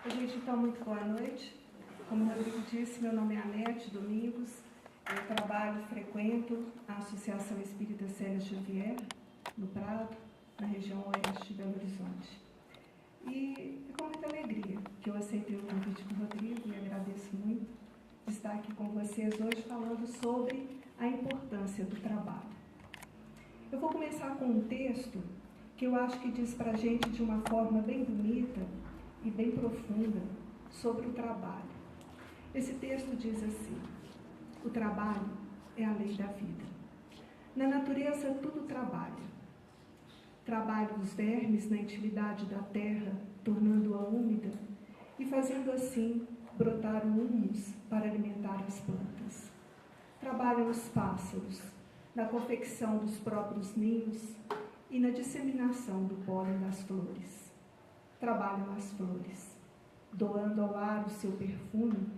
Gente, então, muito boa noite. Como o Rodrigo disse, meu nome é Anete Domingos. Eu trabalho, frequento a Associação Espírita Célia Xavier, no Prado, na região oeste de Belo Horizonte. E é com muita alegria que eu aceitei o convite do Rodrigo e agradeço muito de estar aqui com vocês hoje falando sobre a importância do trabalho. Eu vou começar com um texto que eu acho que diz para a gente de uma forma bem bonita e bem profunda sobre o trabalho. Esse texto diz assim: o trabalho é a lei da vida. Na natureza tudo trabalha. Trabalha os vermes na intimidade da terra, tornando-a úmida e fazendo assim brotar o humus para alimentar as plantas. Trabalham os pássaros na confecção dos próprios ninhos e na disseminação do pólen das flores. Trabalham as flores, doando ao ar o seu perfume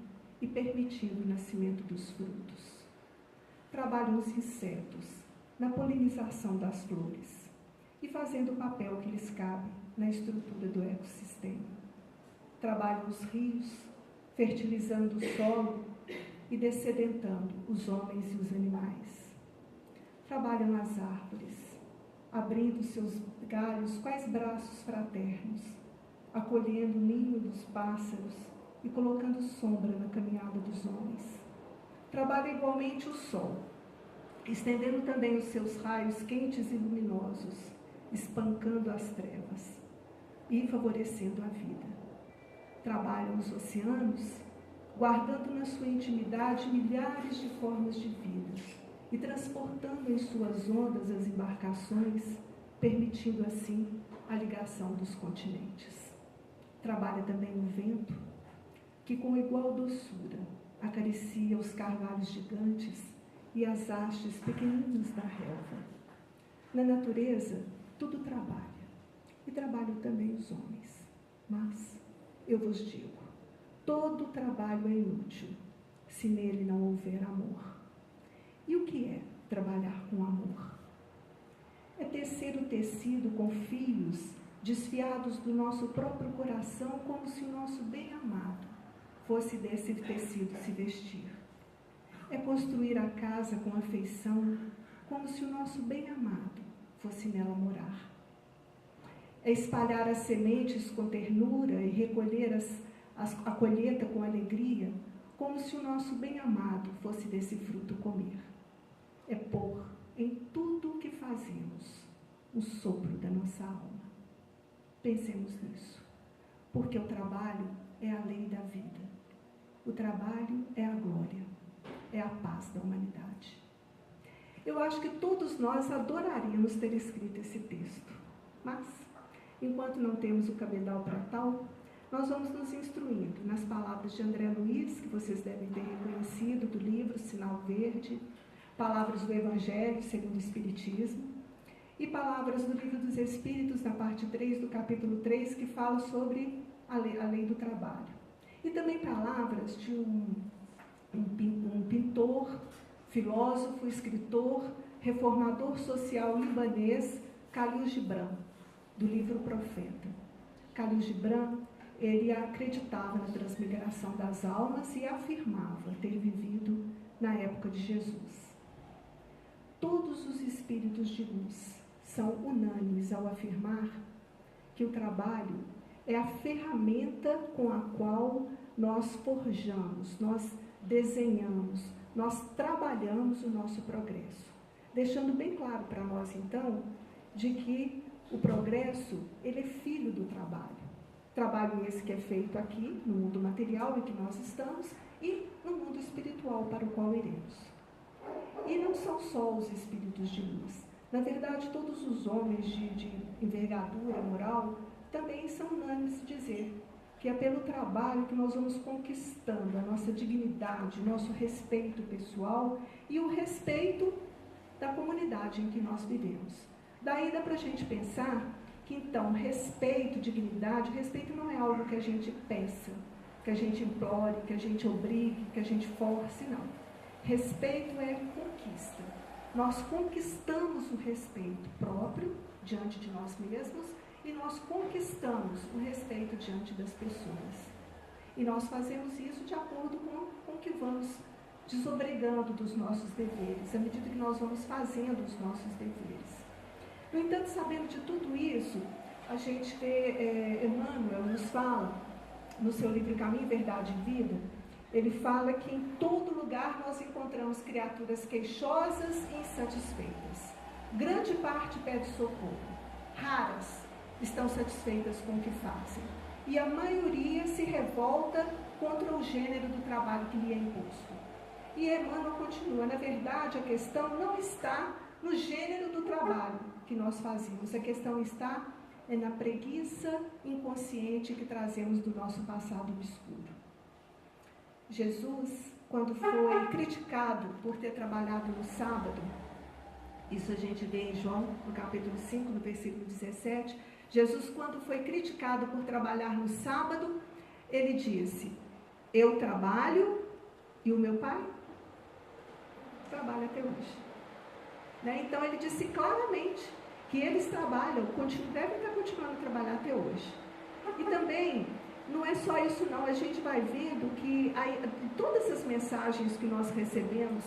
e permitindo o nascimento dos frutos. Trabalham os insetos na polinização das flores e fazendo o papel que lhes cabe na estrutura do ecossistema. Trabalham os rios, fertilizando o solo e descedentando os homens e os animais. Trabalham as árvores, abrindo seus galhos quais braços fraternos, acolhendo o ninho dos pássaros e colocando sombra na caminhada dos homens. Trabalha igualmente o sol, estendendo também os seus raios quentes e luminosos, espancando as trevas e favorecendo a vida. Trabalham os oceanos, guardando na sua intimidade milhares de formas de vida e transportando em suas ondas as embarcações, permitindo assim a ligação dos continentes. Trabalha também o vento, que com igual doçura acaricia os carvalhos gigantes e as hastes pequeninas da relva. Na natureza, tudo trabalha, e trabalham também os homens. Mas, eu vos digo, todo trabalho é inútil, se nele não houver amor. E o que é trabalhar com amor? É tecer o tecido com fios desfiados do nosso próprio coração, como se o nosso bem-amado fosse desse tecido se vestir. É construir a casa com afeição, como se o nosso bem-amado fosse nela morar. É espalhar as sementes com ternura e recolher a colheita com alegria, como se o nosso bem-amado fosse desse fruto comer. É pôr em tudo o que fazemos o sopro da nossa alma. Pensemos nisso, porque o trabalho é a lei da vida. O trabalho é a glória, é a paz da humanidade. Eu acho que todos nós adoraríamos ter escrito esse texto, mas, enquanto não temos o cabedal para tal, nós vamos nos instruindo nas palavras de André Luiz, que vocês devem ter reconhecido, do livro Sinal Verde, palavras do Evangelho segundo o Espiritismo, e palavras do Livro dos Espíritos, na parte 3 do capítulo 3, que fala sobre a lei do trabalho. E também palavras de um pintor, filósofo, escritor, reformador social libanês, Khalil Gibran, do livro Profeta. Khalil Gibran, ele acreditava na transmigração das almas e afirmava ter vivido na época de Jesus. Todos os espíritos de luz são unânimes ao afirmar que o trabalho é a ferramenta com a qual nós forjamos, nós desenhamos, nós trabalhamos o nosso progresso. Deixando bem claro para nós, então, de que o progresso, ele é filho do trabalho. Trabalho esse que é feito aqui, no mundo material em que nós estamos, e no mundo espiritual para o qual iremos. E não são só os espíritos de luz. Na verdade, todos os homens de envergadura moral também são unânimes em dizer que é pelo trabalho que nós vamos conquistando a nossa dignidade, o nosso respeito pessoal e o respeito da comunidade em que nós vivemos. Daí dá para a gente pensar que, então, respeito, dignidade, respeito não é algo que a gente peça, que a gente implore, que a gente obrigue, que a gente force, não. Respeito é conquista. Nós conquistamos o respeito próprio diante de nós mesmos e nós conquistamos o respeito diante das pessoas. E nós fazemos isso de acordo com o que vamos desobregando dos nossos deveres, à medida que nós vamos fazendo os nossos deveres. No entanto, sabendo de tudo isso, a gente vê, Emmanuel nos fala, no seu livro Caminho, Verdade e Vida, ele fala que em todo lugar nós encontramos criaturas queixosas e insatisfeitas. Grande parte pede socorro, raras estão satisfeitas com o que fazem. E a maioria se revolta contra o gênero do trabalho que lhe é imposto. E Emmanuel continua, na verdade a questão não está no gênero do trabalho que nós fazemos, a questão está na preguiça inconsciente que trazemos do nosso passado obscuro. Jesus, quando foi criticado por ter trabalhado no sábado, isso a gente vê em João, no capítulo 5, no versículo 17, Jesus, quando foi criticado por trabalhar no sábado, ele disse, eu trabalho e o meu pai trabalha até hoje. Então ele disse claramente que eles trabalham, devem estar continuando a trabalhar até hoje. E também, não é só isso não, a gente vai vendo que todas as mensagens que nós recebemos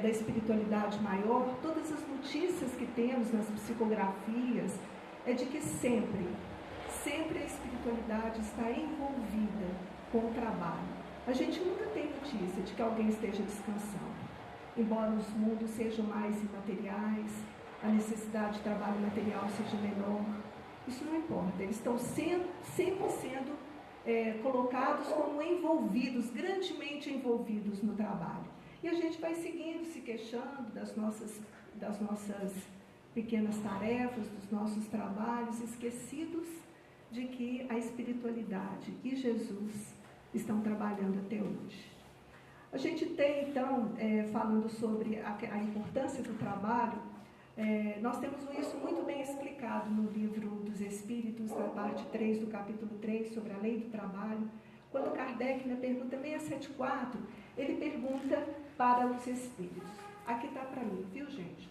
da espiritualidade maior, todas as notícias que temos nas psicografias, é de que sempre a espiritualidade está envolvida com o trabalho. A gente nunca tem notícia de que alguém esteja descansando. Embora os mundos sejam mais imateriais, a necessidade de trabalho material seja menor, isso não importa. Eles estão sempre sendo colocados como envolvidos, grandemente envolvidos no trabalho. E a gente vai seguindo, se queixando das nossas pequenas tarefas, dos nossos trabalhos, esquecidos de que a espiritualidade e Jesus estão trabalhando até hoje. A gente tem, então, falando sobre a importância do trabalho, nós temos isso muito bem explicado no livro dos Espíritos, na parte 3 do capítulo 3, sobre a lei do trabalho. Quando Kardec, na pergunta 674, ele pergunta para os Espíritos. Aqui está para mim, viu, gente?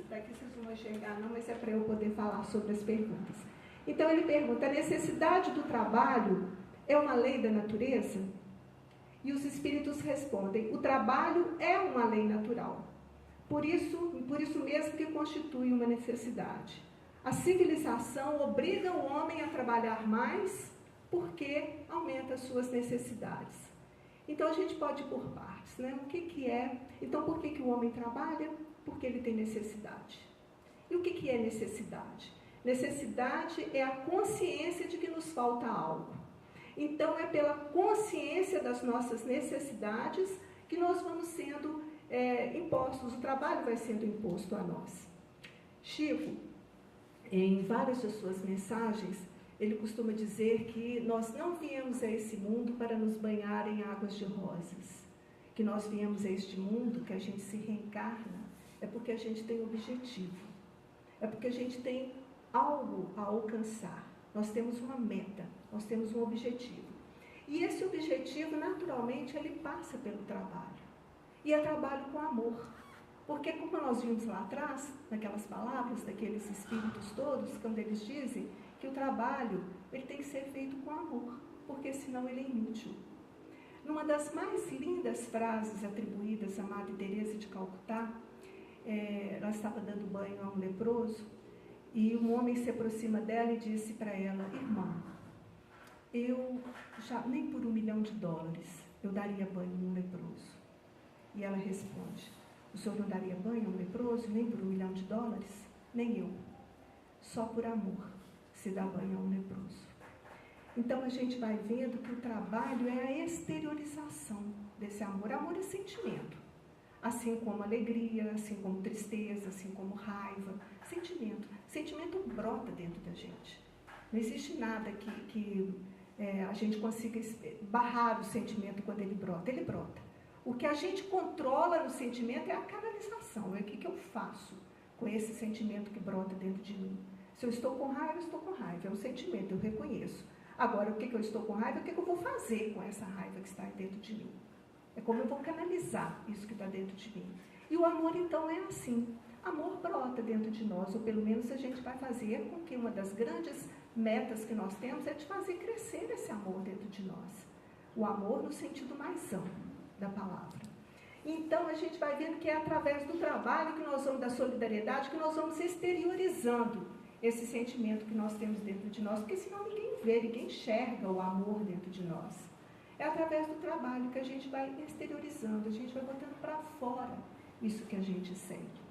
Daqui vocês não vão enxergar não, mas é para eu poder falar sobre as perguntas. Então ele pergunta, a necessidade do trabalho é uma lei da natureza? E os Espíritos respondem, o trabalho é uma lei natural. Por isso mesmo que constitui uma necessidade. A civilização obriga o homem a trabalhar mais porque aumenta as suas necessidades. Então a gente pode ir por partes, né? O que é? Então por que o homem trabalha? Porque ele tem necessidade. E o que é necessidade? Necessidade é a consciência de que nos falta algo. Então é pela consciência das nossas necessidades que nós vamos sendo impostos, o trabalho vai sendo imposto a nós. Chico, em várias das suas mensagens, ele costuma dizer que nós não viemos a esse mundo para nos banhar em águas de rosas, que nós viemos a este mundo, que a gente se reencarna, é porque a gente tem objetivo, é porque a gente tem algo a alcançar, nós temos uma meta, nós temos um objetivo. E esse objetivo, naturalmente, ele passa pelo trabalho. E é trabalho com amor. Porque, como nós vimos lá atrás, naquelas palavras daqueles espíritos todos, quando eles dizem que o trabalho ele tem que ser feito com amor, porque senão ele é inútil. Numa das mais lindas frases atribuídas à Madre Teresa de Calcutá, ela estava dando banho a um leproso, e um homem se aproxima dela e disse para ela, irmã, eu já nem por $1 milhão eu daria banho num leproso. E ela responde, o senhor não daria banho a um leproso nem por $1 milhão? Nem eu. Só por amor se dá banho a um leproso. Então a gente vai vendo que o trabalho é a exteriorização desse amor. Amor é sentimento. Assim como alegria, assim como tristeza, assim como raiva. Sentimento. Sentimento brota dentro da gente. Não existe nada que a gente consiga barrar o sentimento quando ele brota. Ele brota. O que a gente controla no sentimento é a canalização. É o que eu faço com esse sentimento que brota dentro de mim. Se eu estou com raiva, eu estou com raiva. É um sentimento, eu reconheço. Agora, o que eu estou com raiva, o que eu vou fazer com essa raiva que está dentro de mim? É como eu vou canalizar isso que está dentro de mim. E o amor, então, é assim. Amor brota dentro de nós, ou pelo menos a gente vai fazer com que uma das grandes metas que nós temos é de fazer crescer esse amor dentro de nós. O amor no sentido mais amplo da palavra. Então, a gente vai vendo que é através do trabalho que nós vamos, da solidariedade, que nós vamos exteriorizando esse sentimento que nós temos dentro de nós, porque senão ninguém vê, ninguém enxerga o amor dentro de nós. É através do trabalho que a gente vai exteriorizando, a gente vai botando para fora isso que a gente sente.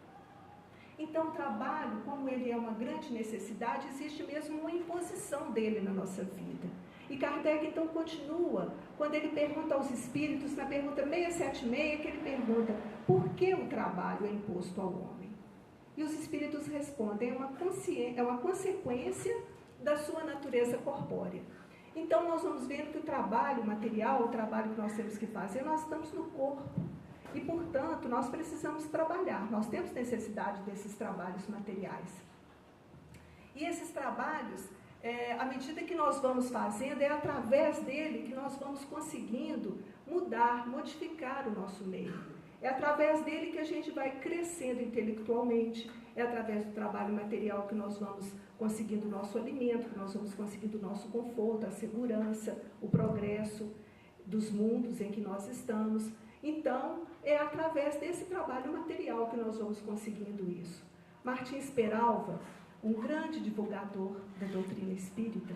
Então, o trabalho, como ele é uma grande necessidade, existe mesmo uma imposição dele na nossa vida. E Kardec, então, continua, quando ele pergunta aos espíritos, na pergunta 676, que ele pergunta, por que o trabalho é imposto ao homem? E os espíritos respondem, é uma consequência da sua natureza corpórea. Então, nós vamos vendo que o trabalho material, o trabalho que nós temos que fazer, nós estamos no corpo. E, portanto, nós precisamos trabalhar, nós temos necessidade desses trabalhos materiais. E esses trabalhos, à medida que nós vamos fazendo, é através dele que nós vamos conseguindo mudar, modificar o nosso meio. É através dele que a gente vai crescendo intelectualmente, é através do trabalho material que nós vamos conseguindo o nosso alimento, que nós vamos conseguindo o nosso conforto, a segurança, o progresso dos mundos em que nós estamos. Então, é através desse trabalho material que nós vamos conseguindo isso. Martins Peralva, um grande divulgador da doutrina espírita,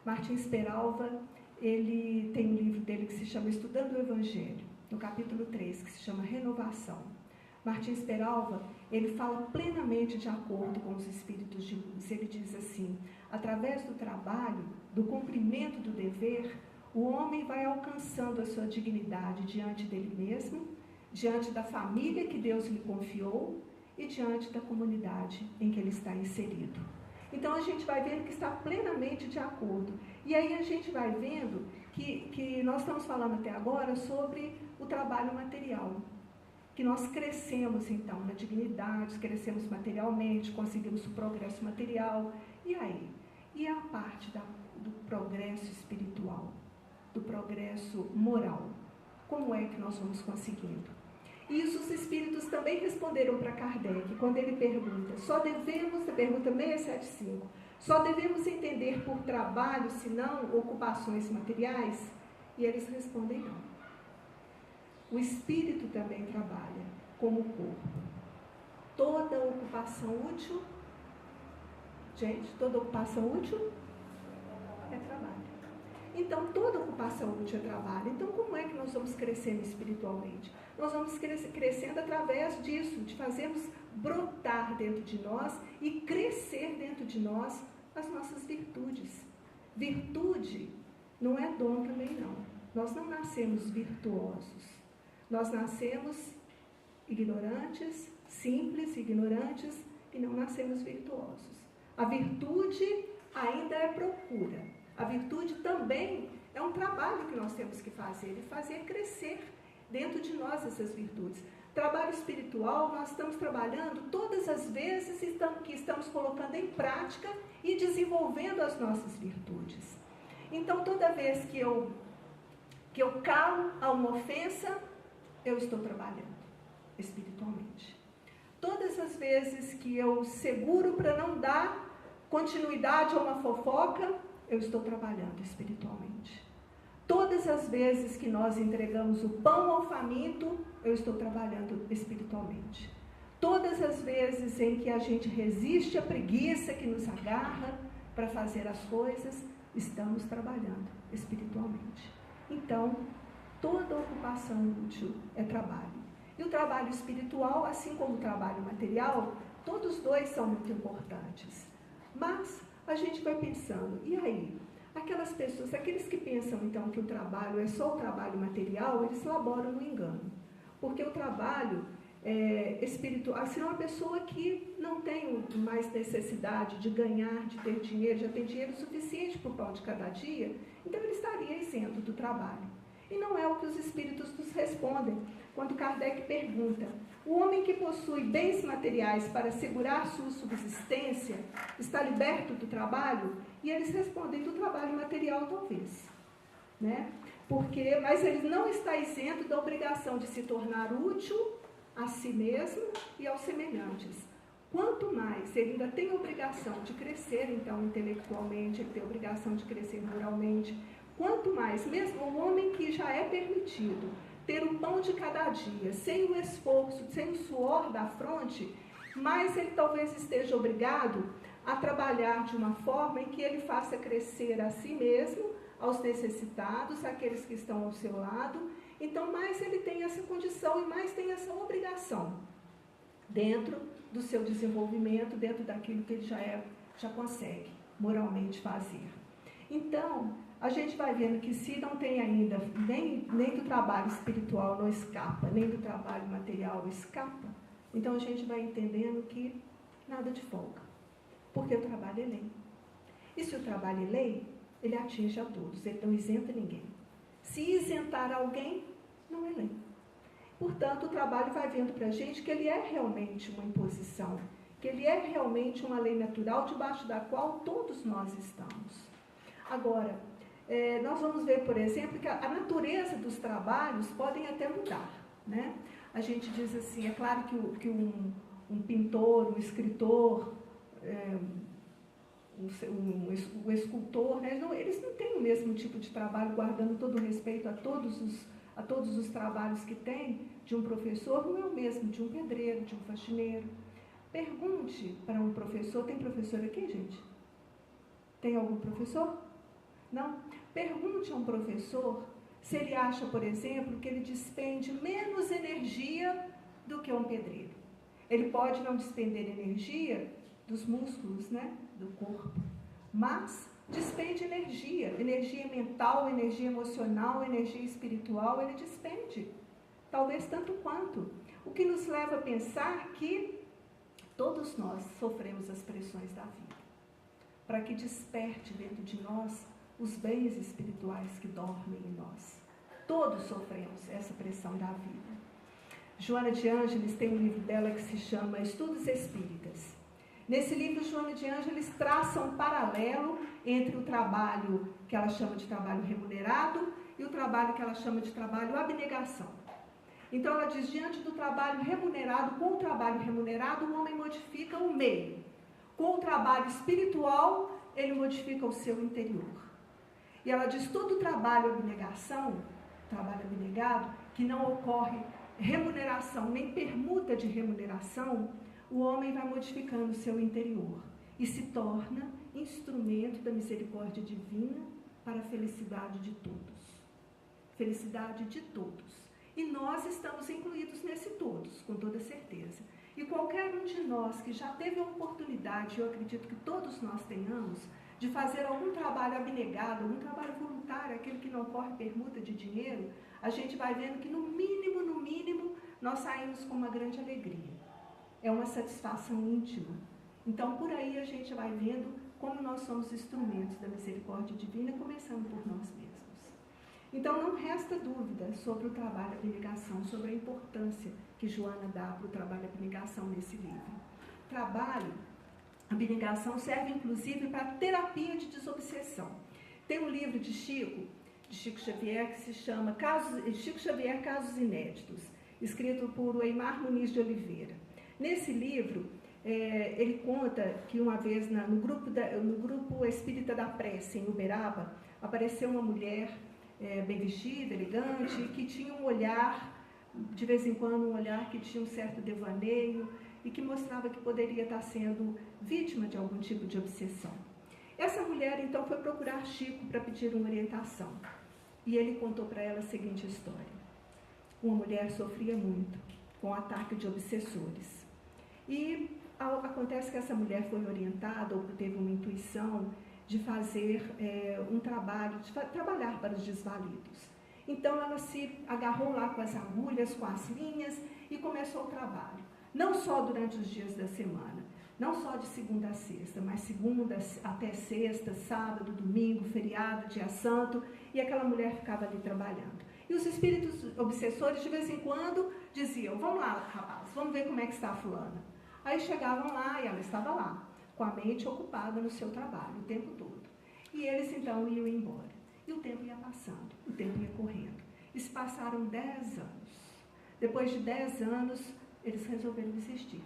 Martins Peralva, ele tem um livro dele que se chama Estudando o Evangelho, no capítulo 3, que se chama Renovação. Martins Peralva, ele fala plenamente de acordo com os espíritos de luz. Ele diz assim, através do trabalho, do cumprimento do dever, o homem vai alcançando a sua dignidade diante dele mesmo, diante da família que Deus lhe confiou e diante da comunidade em que ele está inserido. Então, a gente vai vendo que está plenamente de acordo. E aí a gente vai vendo que nós estamos falando até agora sobre o trabalho material, que nós crescemos, então, na dignidade, crescemos materialmente, conseguimos o progresso material. E aí? E a parte do progresso espiritual, do progresso moral? Como é que nós vamos conseguindo? Isso os espíritos também responderam para Kardec, quando ele pergunta, pergunta 675, só devemos entender por trabalho, senão ocupações materiais? E eles respondem não. O espírito também trabalha, como o corpo. Toda ocupação útil, gente, toda ocupação útil é trabalho. Então, toda ocupação útil é trabalho. Então, como é que nós vamos crescendo espiritualmente? Nós vamos crescendo através disso, de fazermos brotar dentro de nós e crescer dentro de nós as nossas virtudes. Virtude não é dom também, não. Nós não nascemos virtuosos. Nós nascemos ignorantes, simples, ignorantes, e não nascemos virtuosos. A virtude ainda é procura. A virtude também é um trabalho que nós temos que fazer, e fazer crescer dentro de nós essas virtudes. Trabalho espiritual, nós estamos trabalhando todas as vezes que estamos colocando em prática e desenvolvendo as nossas virtudes. Então, toda vez que eu calo a uma ofensa, eu estou trabalhando espiritualmente. Todas as vezes que eu seguro para não dar continuidade a uma fofoca, eu estou trabalhando espiritualmente. Todas as vezes que nós entregamos o pão ao faminto, eu estou trabalhando espiritualmente. Todas as vezes em que a gente resiste à preguiça que nos agarra para fazer as coisas, estamos trabalhando espiritualmente. Então, toda ocupação útil é trabalho. E o trabalho espiritual, assim como o trabalho material, todos dois são muito importantes. Mas a gente vai pensando, e aí? Aquelas pessoas, aqueles que pensam então que o trabalho é só o trabalho material, eles laboram no engano. Porque o trabalho espiritual, se é uma pessoa que não tem mais necessidade de ganhar, de ter dinheiro, já tem dinheiro suficiente para o pão de cada dia, então ele estaria isento do trabalho. E não é o que os espíritos nos respondem. Quando Kardec pergunta, o homem que possui bens materiais para assegurar sua subsistência está liberto do trabalho? E eles respondem, do trabalho material talvez. Né? Mas ele não está isento da obrigação de se tornar útil a si mesmo e aos semelhantes. Quanto mais ele ainda tem a obrigação de crescer, então, intelectualmente, ele tem a obrigação de crescer moralmente, quanto mais, mesmo o homem que já é permitido ter o pão de cada dia, sem o esforço, sem o suor da fronte, mais ele talvez esteja obrigado a trabalhar de uma forma em que ele faça crescer a si mesmo, aos necessitados, àqueles que estão ao seu lado. Então, mais ele tem essa condição e mais tem essa obrigação dentro do seu desenvolvimento, dentro daquilo que ele já consegue moralmente fazer. Então, a gente vai vendo que se não tem ainda, nem do trabalho espiritual não escapa, nem do trabalho material escapa, então a gente vai entendendo que nada de folga, porque o trabalho é lei. E se o trabalho é lei, ele atinge a todos, ele não isenta ninguém. Se isentar alguém, não é lei. Portanto, o trabalho vai vendo para a gente que ele é realmente uma imposição, que ele é realmente uma lei natural debaixo da qual todos nós estamos. Agora, nós vamos ver, por exemplo, que a natureza dos trabalhos podem até mudar, né? A gente diz assim, é claro que um pintor, um escritor, o escultor, né? Eles não têm o mesmo tipo de trabalho, guardando todo o respeito a todos os trabalhos que tem de um professor, não é o mesmo de um pedreiro, de um faxineiro. Pergunte para um professor, tem professor aqui, gente? Tem algum professor? Não? Pergunte a um professor se ele acha, por exemplo, que ele despende menos energia do que um pedreiro. Ele pode não despender energia dos músculos, né, do corpo, mas despende energia mental, energia emocional, energia espiritual, ele despende, talvez tanto quanto. O que nos leva a pensar que todos nós sofremos as pressões da vida, para que desperte dentro de nós os bens espirituais que dormem em nós. Todos sofremos essa pressão da vida. Joana de Ângeles tem um livro dela que se chama Estudos Espíritas. Nesse livro, Joana de Ângeles traça um paralelo entre o trabalho que ela chama de trabalho remunerado e o trabalho que ela chama de trabalho abnegação. Então, ela diz, diante do trabalho remunerado, com o trabalho remunerado, o homem modifica o meio. Com o trabalho espiritual, ele modifica o seu interior. E ela diz, todo trabalho abnegação, trabalho abnegado, que não ocorre remuneração, nem permuta de remuneração, o homem vai modificando o seu interior e se torna instrumento da misericórdia divina para a felicidade de todos. Felicidade de todos. E nós estamos incluídos nesse todos, com toda certeza. E qualquer um de nós que já teve a oportunidade, eu acredito que todos nós tenhamos, de fazer algum trabalho abnegado, algum trabalho voluntário, aquele que não corre permuta de dinheiro, a gente vai vendo que no mínimo, nós saímos com uma grande alegria. É uma satisfação íntima. Então, por aí a gente vai vendo como nós somos instrumentos da misericórdia divina, começando por nós mesmos. Então, não resta dúvida sobre o trabalho abnegação, sobre a importância que Joana dá para o trabalho abnegação nesse livro. Trabalho abnegação serve, inclusive, para terapia de desobsessão. Tem um livro de Chico Xavier, que se chama Chico Xavier, Casos Inéditos, escrito por Eimar Muniz de Oliveira. Nesse livro, ele conta que uma vez no grupo Espírita da Prece, em Uberaba, apareceu uma mulher bem vestida, elegante, que tinha um olhar, de vez em quando, um olhar que tinha um certo devaneio e que mostrava que poderia estar sendo vítima de algum tipo de obsessão. Essa mulher, então, foi procurar Chico para pedir uma orientação. E ele contou para ela a seguinte história. Uma mulher sofria muito com o ataque de obsessores. E acontece que essa mulher foi orientada ou teve uma intuição de fazer um trabalho, de trabalhar para os desvalidos. Então, ela se agarrou lá com as agulhas, com as linhas e começou o trabalho. Não só durante os dias da semana, não só de segunda a sexta, mas segunda até sexta, sábado, domingo, feriado, dia santo, e aquela mulher ficava ali trabalhando. E os espíritos obsessores, de vez em quando, diziam, vamos lá, rapaz, vamos ver como é que está a fulana. Aí chegavam lá e ela estava lá, com a mente ocupada no seu trabalho, o tempo todo. E eles, então, iam embora. E o tempo ia passando, o tempo ia correndo. E se passaram 10 anos. Depois de 10 anos, eles resolveram desistir.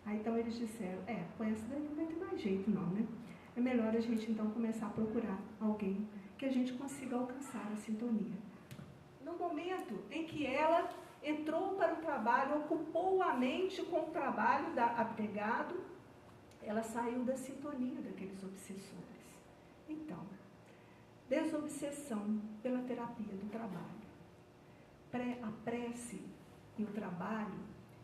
Aí, então, eles disseram, com essa daí não vai ter mais jeito, não, né? É melhor a gente, então, começar a procurar alguém que a gente consiga alcançar a sintonia. No momento em que ela entrou para o trabalho, ocupou a mente com o trabalho abnegado, ela saiu da sintonia daqueles obsessores. Então, desobsessão pela terapia do trabalho. A prece e o trabalho,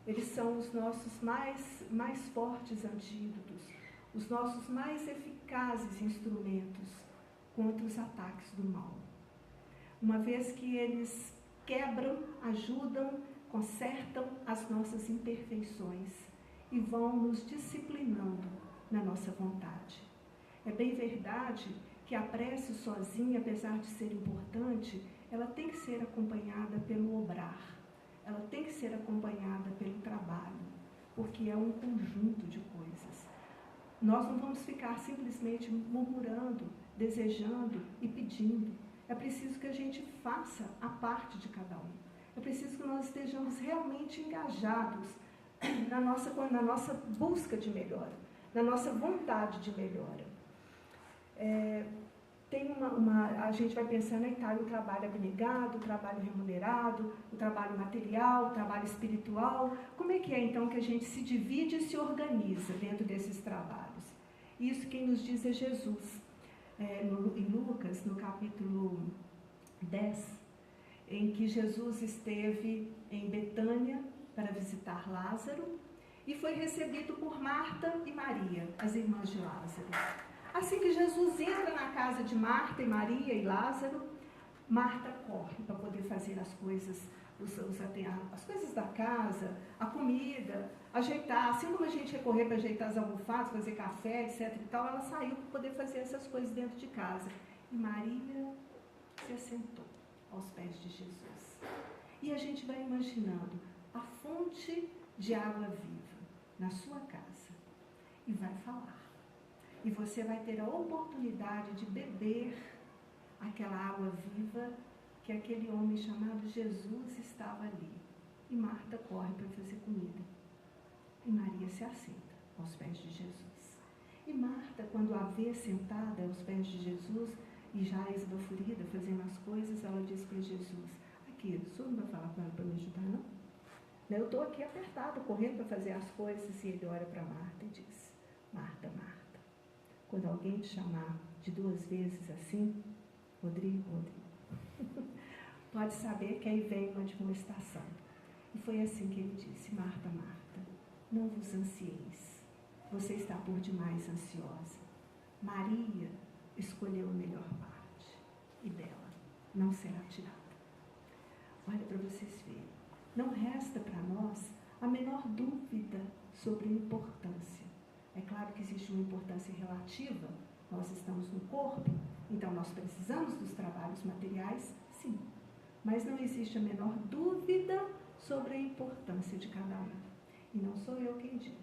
eles são os nossos mais fortes antídotos, os nossos mais eficazes instrumentos contra os ataques do mal. Uma vez que eles quebram, ajudam, consertam as nossas imperfeições e vão nos disciplinando na nossa vontade. É bem verdade que a prece sozinha, apesar de ser importante, ela tem que ser acompanhada pelo obrar, ela tem que ser acompanhada pelo trabalho, porque é um conjunto de coisas. Nós não vamos ficar simplesmente murmurando, desejando e pedindo. É preciso que a gente faça a parte de cada um. É preciso que nós estejamos realmente engajados na nossa busca de melhora, na nossa vontade de melhora. A gente vai pensando em o trabalho abnegado, o trabalho remunerado, o trabalho material, o trabalho espiritual. Como é que é então que a gente se divide e se organiza dentro desses trabalhos? Isso quem nos diz é Jesus. Em Lucas, no capítulo 10, em que Jesus esteve em Betânia para visitar Lázaro e foi recebido por Marta e Maria, as irmãs de Lázaro. Assim que Jesus entra na casa de Marta e Maria e Lázaro, Marta corre para poder fazer as coisas, as coisas da casa, a comida, ajeitar. Assim como a gente ia correr para ajeitar as almofadas, fazer café, etc. e tal, ela saiu para poder fazer essas coisas dentro de casa. E Maria se assentou aos pés de Jesus. E a gente vai imaginando a fonte de água viva na sua casa e vai falar. E você vai ter a oportunidade de beber aquela água viva que aquele homem chamado Jesus estava ali. E Marta corre para fazer comida. E Maria se assenta aos pés de Jesus. E Marta, quando a vê sentada aos pés de Jesus, e já esbaforida, fazendo as coisas, ela diz para Jesus: aqui, o senhor não vai falar com ela para me ajudar, não? Eu estou aqui apertada, correndo para fazer as coisas. E ele olha para Marta e diz: Marta, Marta, quando alguém te chamar de 2 vezes assim, Rodrigo, pode saber que aí vem uma admoestação. E foi assim que ele disse: Marta, Marta, não vos ansieis, você está por demais ansiosa. Maria escolheu a melhor parte, e dela não será tirada. Olha para vocês verem, não resta para nós a menor dúvida sobre a importância. É claro que existe uma importância relativa, nós estamos no corpo, então nós precisamos dos trabalhos materiais, sim. Mas não existe a menor dúvida sobre a importância de cada um. E não sou eu quem digo.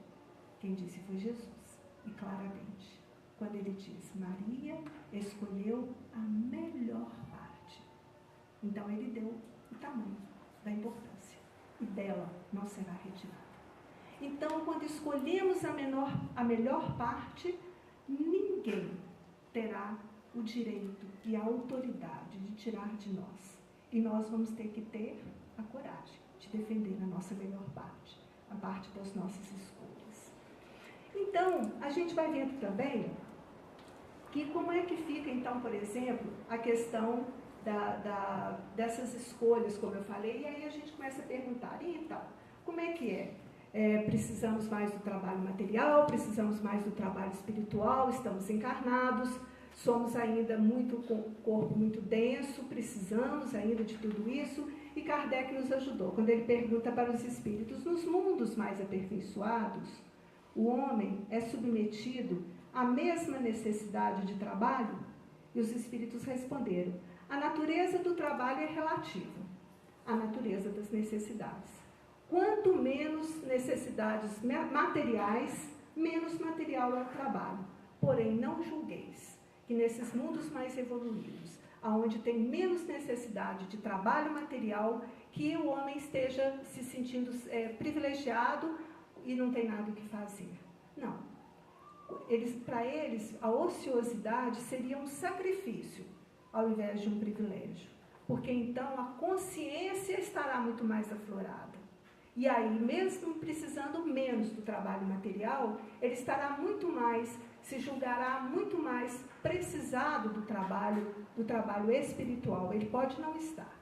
Quem disse foi Jesus. E claramente, quando ele diz: Maria escolheu a melhor parte. Então ele deu o tamanho da importância. E dela não será retirada. Então, quando escolhemos a melhor parte, ninguém terá o direito e a autoridade de tirar de nós. E nós vamos ter que ter a coragem de defender a nossa melhor parte, a parte das nossas escolhas. Então, a gente vai vendo também que como é que fica, então, por exemplo, a questão dessas escolhas, como eu falei, e aí a gente começa a perguntar: e então, como é que é? Precisamos mais do trabalho material, precisamos mais do trabalho espiritual, estamos encarnados, somos ainda com o corpo muito denso, precisamos ainda de tudo isso. E Kardec nos ajudou, quando ele pergunta para os espíritos: nos mundos mais aperfeiçoados, o homem é submetido à mesma necessidade de trabalho? E os espíritos responderam: a natureza do trabalho é relativa à natureza das necessidades. Quanto menos necessidades materiais, menos material é o trabalho. Porém, não julgueis que nesses mundos mais evoluídos, onde tem menos necessidade de trabalho material, que o homem esteja se sentindo privilegiado e não tem nada o que fazer. Não. Para eles, a ociosidade seria um sacrifício ao invés de um privilégio. Porque então a consciência estará muito mais aflorada. E aí, mesmo precisando menos do trabalho material, ele estará muito mais, se julgará muito mais precisado do trabalho espiritual. Ele pode não estar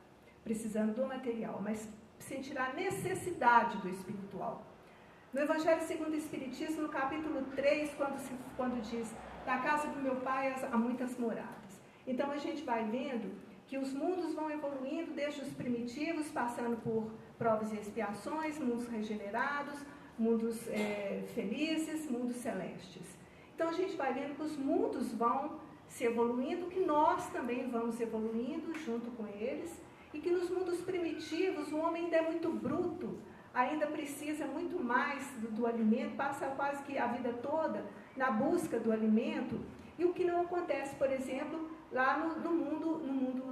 precisando do material, mas sentirá necessidade do espiritual. No Evangelho segundo o Espiritismo, no capítulo 3, quando diz, na casa do meu pai há muitas moradas. Então a gente vai vendo que os mundos vão evoluindo desde os primitivos, passando por provas e expiações, mundos regenerados, mundos felizes, mundos celestes. Então a gente vai vendo que os mundos vão se evoluindo, que nós também vamos evoluindo junto com eles, e que nos mundos primitivos o homem ainda é muito bruto, ainda precisa muito mais do alimento, passa quase que a vida toda na busca do alimento, e o que não acontece, por exemplo, lá no mundo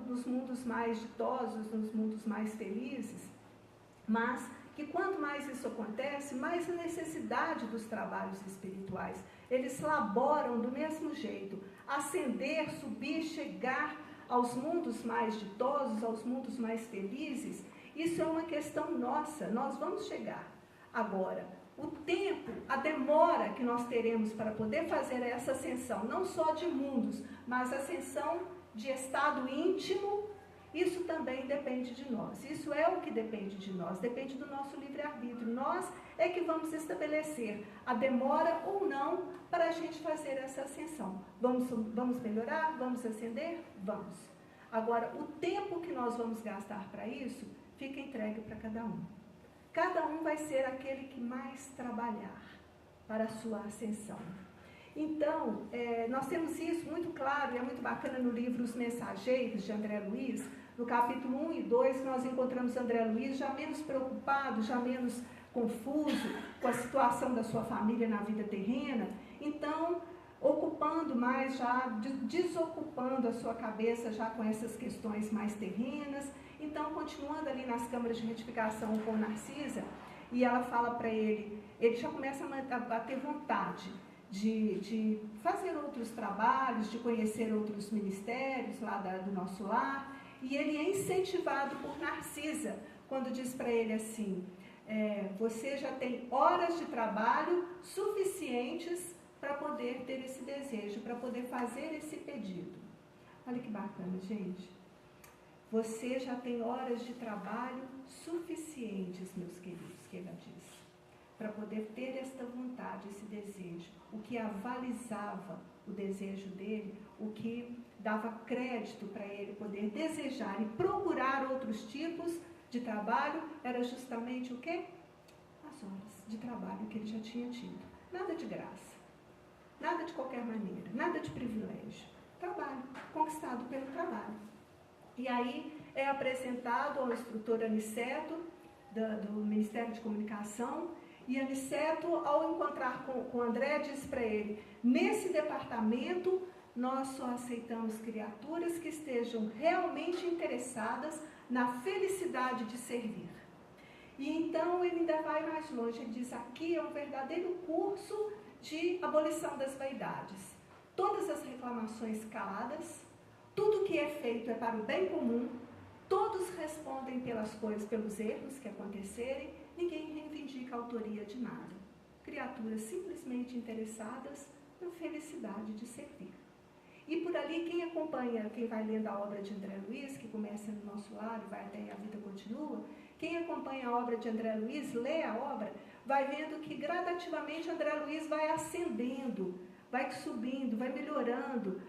dos mundos mais ditosos, nos mundos mais felizes, mas que quanto mais isso acontece, mais a necessidade dos trabalhos espirituais. Eles laboram do mesmo jeito, ascender, subir, chegar aos mundos mais ditosos, aos mundos mais felizes. Isso é uma questão nossa, nós vamos chegar. Agora, o tempo, a demora que nós teremos para poder fazer essa ascensão, não só de mundos, mas ascensão de estado íntimo, isso também depende de nós. Isso é o que depende de nós, depende do nosso livre-arbítrio. Nós é que vamos estabelecer a demora ou não para a gente fazer essa ascensão. Vamos melhorar? Vamos ascender? Vamos. Agora, o tempo que nós vamos gastar para isso, fica entregue para cada um. Cada um vai ser aquele que mais trabalhar para a sua ascensão. Então, nós temos isso muito claro e é muito bacana no livro Os Mensageiros, de André Luiz, no capítulo 1 e 2, nós encontramos André Luiz já menos preocupado, já menos confuso com a situação da sua família na vida terrena, então, ocupando mais, já desocupando a sua cabeça já com essas questões mais terrenas. Então, continuando ali nas câmaras de retificação com Narcisa, e ela fala para ele já começa a ter vontade de fazer outros trabalhos, de conhecer outros ministérios lá do nosso lar, e ele é incentivado por Narcisa, quando diz para ele assim, você já tem horas de trabalho suficientes para poder ter esse desejo, para poder fazer esse pedido. Olha que bacana, gente. Você já tem horas de trabalho suficientes, meus queridos, que ela diz, para poder ter esta vontade, esse desejo. O que avalizava o desejo dele, o que dava crédito para ele poder desejar e procurar outros tipos de trabalho, era justamente o quê? As horas de trabalho que ele já tinha tido. Nada de graça, nada de qualquer maneira, nada de privilégio. Trabalho, conquistado pelo trabalho. E aí é apresentado ao instrutor Aniceto, do Ministério de Comunicação, e Aniceto, ao encontrar com André, diz para ele, nesse departamento, nós só aceitamos criaturas que estejam realmente interessadas na felicidade de servir. E então ele ainda vai mais longe, ele diz, aqui é um verdadeiro curso de abolição das vaidades. Todas as reclamações caladas, tudo que é feito é para o bem comum, todos respondem pelas coisas, pelos erros que acontecerem, ninguém reivindica a autoria de nada. Criaturas simplesmente interessadas na felicidade de servir. E por ali, quem acompanha, quem vai lendo a obra de André Luiz, que começa no nosso lar e vai até A Vida Continua, quem acompanha a obra de André Luiz, lê a obra, vai vendo que gradativamente André Luiz vai ascendendo, vai subindo, vai melhorando,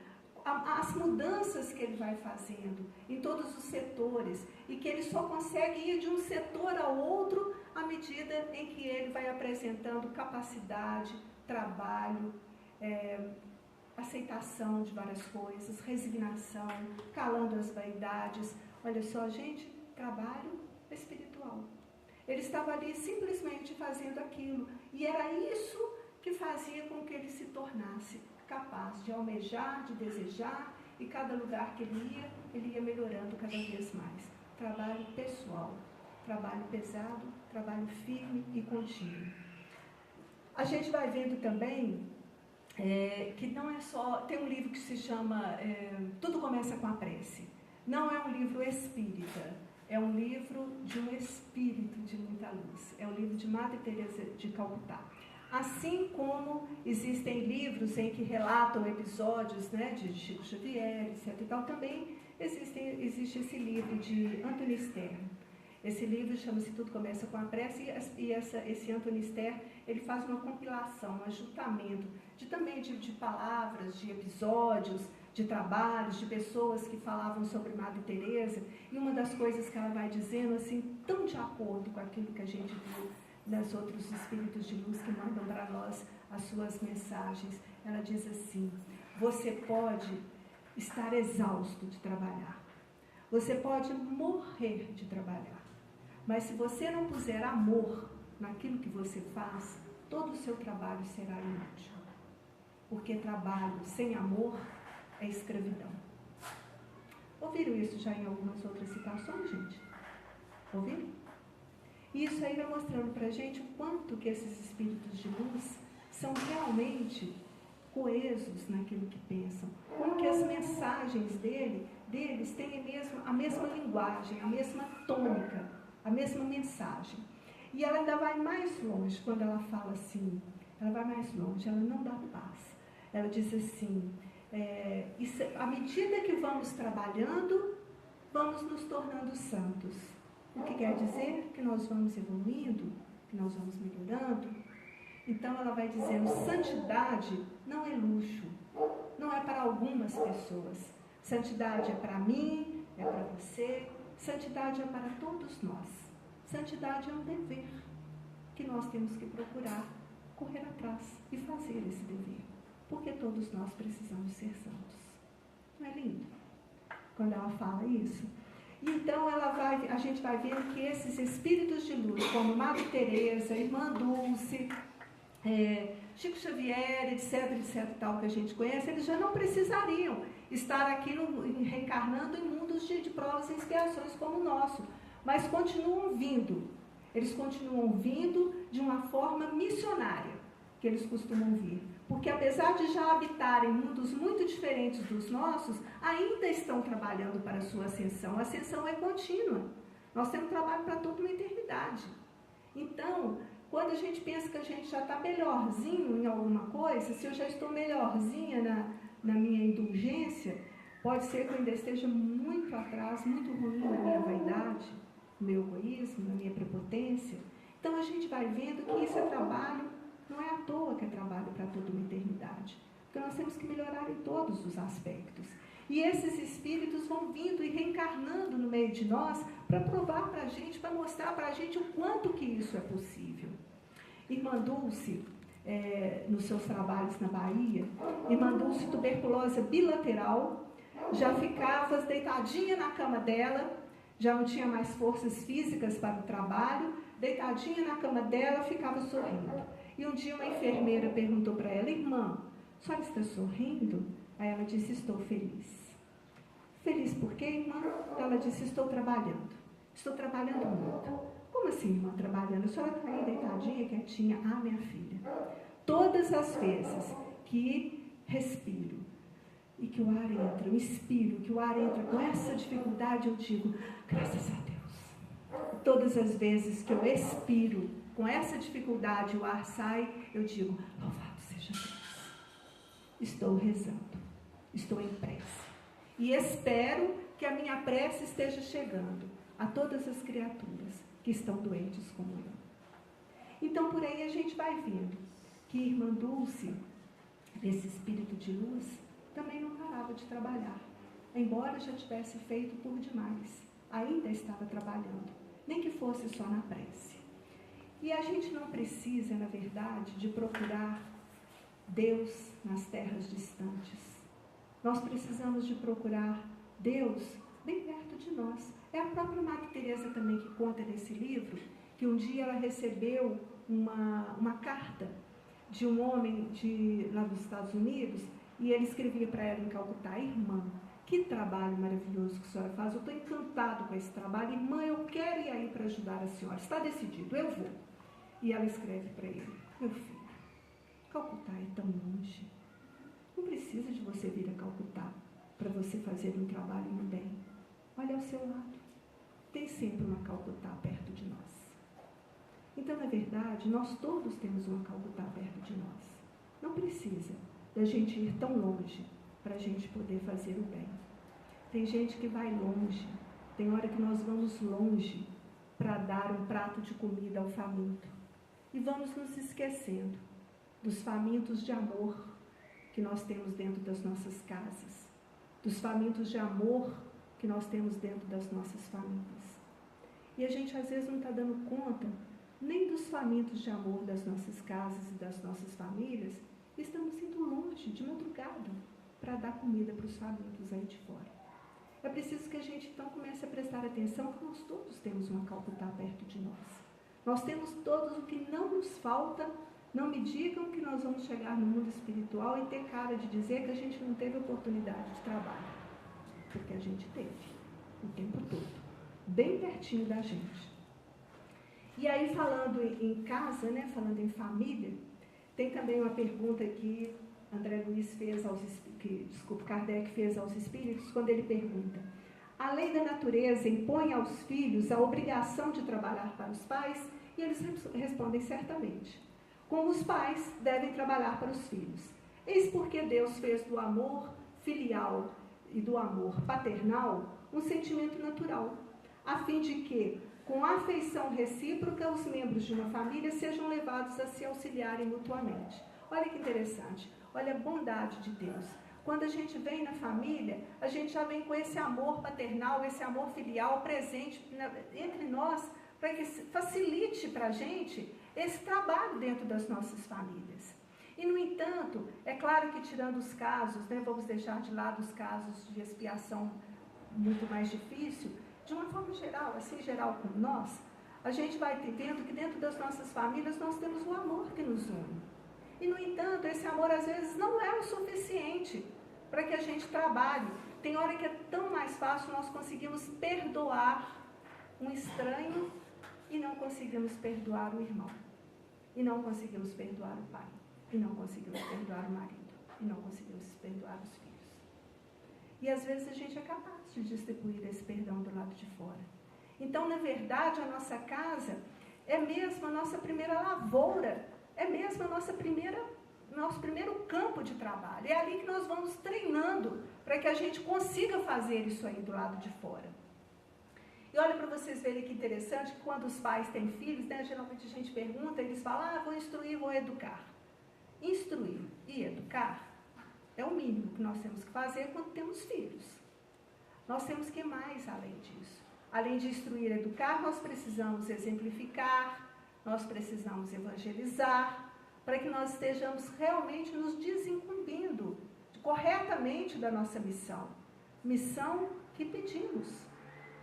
as mudanças que ele vai fazendo em todos os setores, e que ele só consegue ir de um setor ao outro à medida em que ele vai apresentando capacidade, trabalho, aceitação de várias coisas, resignação, calando as vaidades. Olha só, gente, trabalho espiritual. Ele estava ali simplesmente fazendo aquilo, e era isso que fazia com que ele se tornasse capaz de almejar, de desejar, e cada lugar que ele ia melhorando cada vez mais. Trabalho pessoal, trabalho pesado, trabalho firme e contínuo. A gente vai vendo também que não é só... Tem um livro que se chama Tudo Começa com a Prece. Não é um livro espírita, é um livro de um espírito de muita luz. É o livro de Madre Teresa de Calcutá. Assim como existem livros em que relatam episódios, né, de Chico Xavier, etc. e tal, também existe esse livro de Antônio Stern. Esse livro chama-se Tudo Começa com a Prece, e esse Antônio Stern, ele faz uma compilação, um ajuntamento de palavras, de episódios, de trabalhos, de pessoas que falavam sobre Madre Teresa, e uma das coisas que ela vai dizendo, assim, tão de acordo com aquilo que a gente viu nos outros espíritos de luz que mandam para nós as suas mensagens, ela diz assim: você pode estar exausto de trabalhar, você pode morrer de trabalhar, mas se você não puser amor naquilo que você faz, todo o seu trabalho será inútil, porque trabalho sem amor é escravidão. Ouviram isso já em algumas outras citações, gente? Ouviram? E isso aí vai mostrando para a gente o quanto que esses espíritos de luz são realmente coesos naquilo que pensam, como que as mensagens deles têm a mesma linguagem, a mesma tônica, a mesma mensagem. E ela ainda vai mais longe quando ela fala assim, ela vai mais longe, ela não dá paz. Ela diz assim, à medida que vamos trabalhando, vamos nos tornando santos. O que quer dizer? Que nós vamos evoluindo, que nós vamos melhorando. Então ela vai dizendo, santidade não é luxo, não é para algumas pessoas. Santidade é para mim, é para você, santidade é para todos nós. Santidade é um dever que nós temos que procurar correr atrás e fazer esse dever, porque todos nós precisamos ser santos. Não é lindo? Quando ela fala isso. Então a gente vai vendo que esses espíritos de luz, como Madre Teresa, Irmã Dulce, Chico Xavier, etc, tal, que a gente conhece, eles já não precisariam estar aqui reencarnando em mundos de provas e expiações como o nosso, mas continuam vindo. Eles continuam vindo de uma forma missionária, que eles costumam vir. Porque apesar de já habitarem mundos muito diferentes dos nossos, ainda estão trabalhando para a sua ascensão. A ascensão é contínua. Nós temos trabalho para toda uma eternidade. Então, quando a gente pensa que a gente já está melhorzinho em alguma coisa, se eu já estou melhorzinha na minha indulgência, pode ser que eu ainda esteja muito atrás, muito ruim na minha vaidade, no meu egoísmo, na minha prepotência. Então a gente vai vendo que isso é trabalho. Não é à toa que é trabalho para toda uma eternidade, porque nós temos que melhorar em todos os aspectos. E esses espíritos vão vindo e reencarnando no meio de nós para provar para a gente, para mostrar para a gente o quanto que isso é possível. Irmã Dulce, nos seus trabalhos na Bahia, Irmã Dulce, tuberculose bilateral, já ficava deitadinha na cama dela, já não tinha mais forças físicas para o trabalho, deitadinha na cama dela, ficava sorrindo. E um dia uma enfermeira perguntou para ela, irmã, a senhora está sorrindo? Aí ela disse, estou feliz. Feliz por quê, irmã? Ela disse, estou trabalhando muito. Como assim, irmã, trabalhando? A senhora está aí deitadinha, quietinha? Ah, minha filha, todas as vezes que respiro e que o ar entra, eu inspiro, que o ar entra com essa dificuldade, eu digo, graças a Deus. Todas as vezes que eu expiro, com essa dificuldade o ar sai, eu digo, louvado seja Deus. Estou rezando, estou em prece. E espero que a minha prece esteja chegando a todas as criaturas que estão doentes como eu. Então por aí a gente vai vendo que Irmã Dulce, esse espírito de luz, também não parava de trabalhar. Embora já tivesse feito por demais, ainda estava trabalhando, nem que fosse só na prece. E a gente não precisa, na verdade, de procurar Deus nas terras distantes. Nós precisamos de procurar Deus bem perto de nós. É a própria Madre Teresa também que conta nesse livro, que um dia ela recebeu uma carta de um homem lá dos Estados Unidos, e ele escrevia para ela em Calcutá, irmã, que trabalho maravilhoso que a senhora faz, eu estou encantado com esse trabalho, irmã, eu quero ir aí para ajudar a senhora, está decidido, eu vou. E ela escreve para ele, meu filho, Calcutá é tão longe, Não precisa de você vir a Calcutá para você fazer um trabalho no bem. Olha ao seu lado. Tem sempre uma Calcutá perto de nós. Então, na verdade, nós todos temos uma Calcutá perto de nós. Não precisa da gente ir tão longe para a gente poder fazer o bem. Tem gente que vai longe. Tem hora que nós vamos longe para dar um prato de comida ao faminto. E vamos nos esquecendo dos famintos de amor que nós temos dentro das nossas casas, dos famintos de amor que nós temos dentro das nossas famílias. E a gente às vezes não está dando conta nem dos famintos de amor das nossas casas e das nossas famílias. Estamos indo longe, de madrugada, para dar comida para os famintos aí de fora. É preciso que a gente então comece a prestar atenção que nós todos temos uma Calcutá perto de nós. Nós temos todos o que não nos falta. Não me digam que nós vamos chegar no mundo espiritual e ter cara de dizer que a gente não teve oportunidade de trabalho. Porque a gente teve, o tempo todo, bem pertinho da gente. E aí, falando em casa, né, falando em família, tem também uma pergunta que Kardec fez aos espíritos, quando ele pergunta: a lei da natureza impõe aos filhos a obrigação de trabalhar para os pais? E eles respondem certamente. Como os pais devem trabalhar para os filhos. Eis porque Deus fez do amor filial e do amor paternal um sentimento natural, a fim de que, com a afeição recíproca, os membros de uma família sejam levados a se auxiliarem mutuamente. Olha que interessante, olha a bondade de Deus. Quando a gente vem na família, a gente já vem com esse amor paternal, esse amor filial presente entre nós, para que facilite para a gente esse trabalho dentro das nossas famílias. E, no entanto, é claro que tirando os casos, né, vamos deixar de lado os casos de expiação muito mais difícil, de uma forma geral, assim geral como nós, a gente vai vendo que dentro das nossas famílias nós temos o amor que nos une. E, no entanto, esse amor às vezes não é o suficiente para que a gente trabalhe. Tem hora que é tão mais fácil nós conseguimos perdoar um estranho e não conseguimos perdoar o irmão. E não conseguimos perdoar o pai. E não conseguimos perdoar o marido. E não conseguimos perdoar os filhos. E às vezes a gente é capaz de distribuir esse perdão do lado de fora. Então, na verdade, a nossa casa é mesmo a nossa primeira lavoura, é mesmo a nosso primeiro campo de trabalho. É ali que nós vamos treinando para que a gente consiga fazer isso aí do lado de fora. E olha para vocês verem que interessante, que quando os pais têm filhos, né, geralmente a gente pergunta, eles falam, vou instruir, vou educar. Instruir e educar é o mínimo que nós temos que fazer quando temos filhos. Nós temos que ir mais além disso. Além de instruir e educar, nós precisamos exemplificar, nós precisamos evangelizar, para que nós estejamos realmente nos desincumbindo corretamente da nossa missão. Missão que pedimos,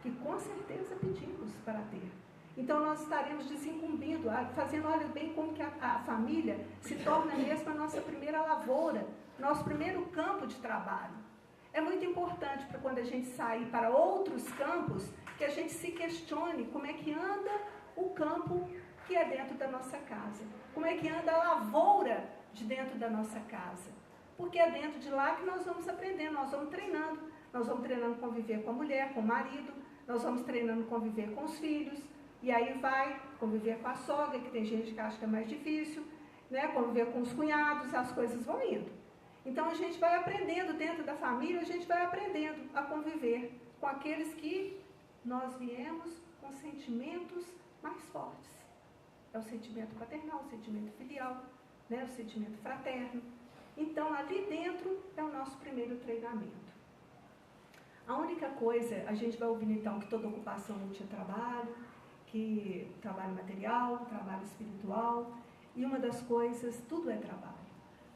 que com certeza pedimos para ter. Então nós estaremos desincumbindo, fazendo, olha bem como que a família se torna mesmo a nossa primeira lavoura, nosso primeiro campo de trabalho. É muito importante para quando a gente sair para outros campos, que a gente se questione como é que anda o campo que é dentro da nossa casa. Como é que anda a lavoura de dentro da nossa casa. Porque é dentro de lá que nós vamos aprendendo, nós vamos treinando. Nós vamos treinando conviver com a mulher, com o marido, nós vamos treinando conviver com os filhos, e aí vai conviver com a sogra, que tem gente que acha que é mais difícil, né? Conviver com os cunhados, as coisas vão indo. Então a gente vai aprendendo dentro da família, a gente vai aprendendo a conviver com aqueles que nós viemos com sentimentos mais fortes. É o sentimento paternal, o sentimento filial, né? O sentimento fraterno. Então ali dentro é o nosso primeiro treinamento. A única coisa, a gente vai ouvindo então que toda ocupação não tinha trabalho, que trabalho material, trabalho espiritual, e uma das coisas, tudo é trabalho.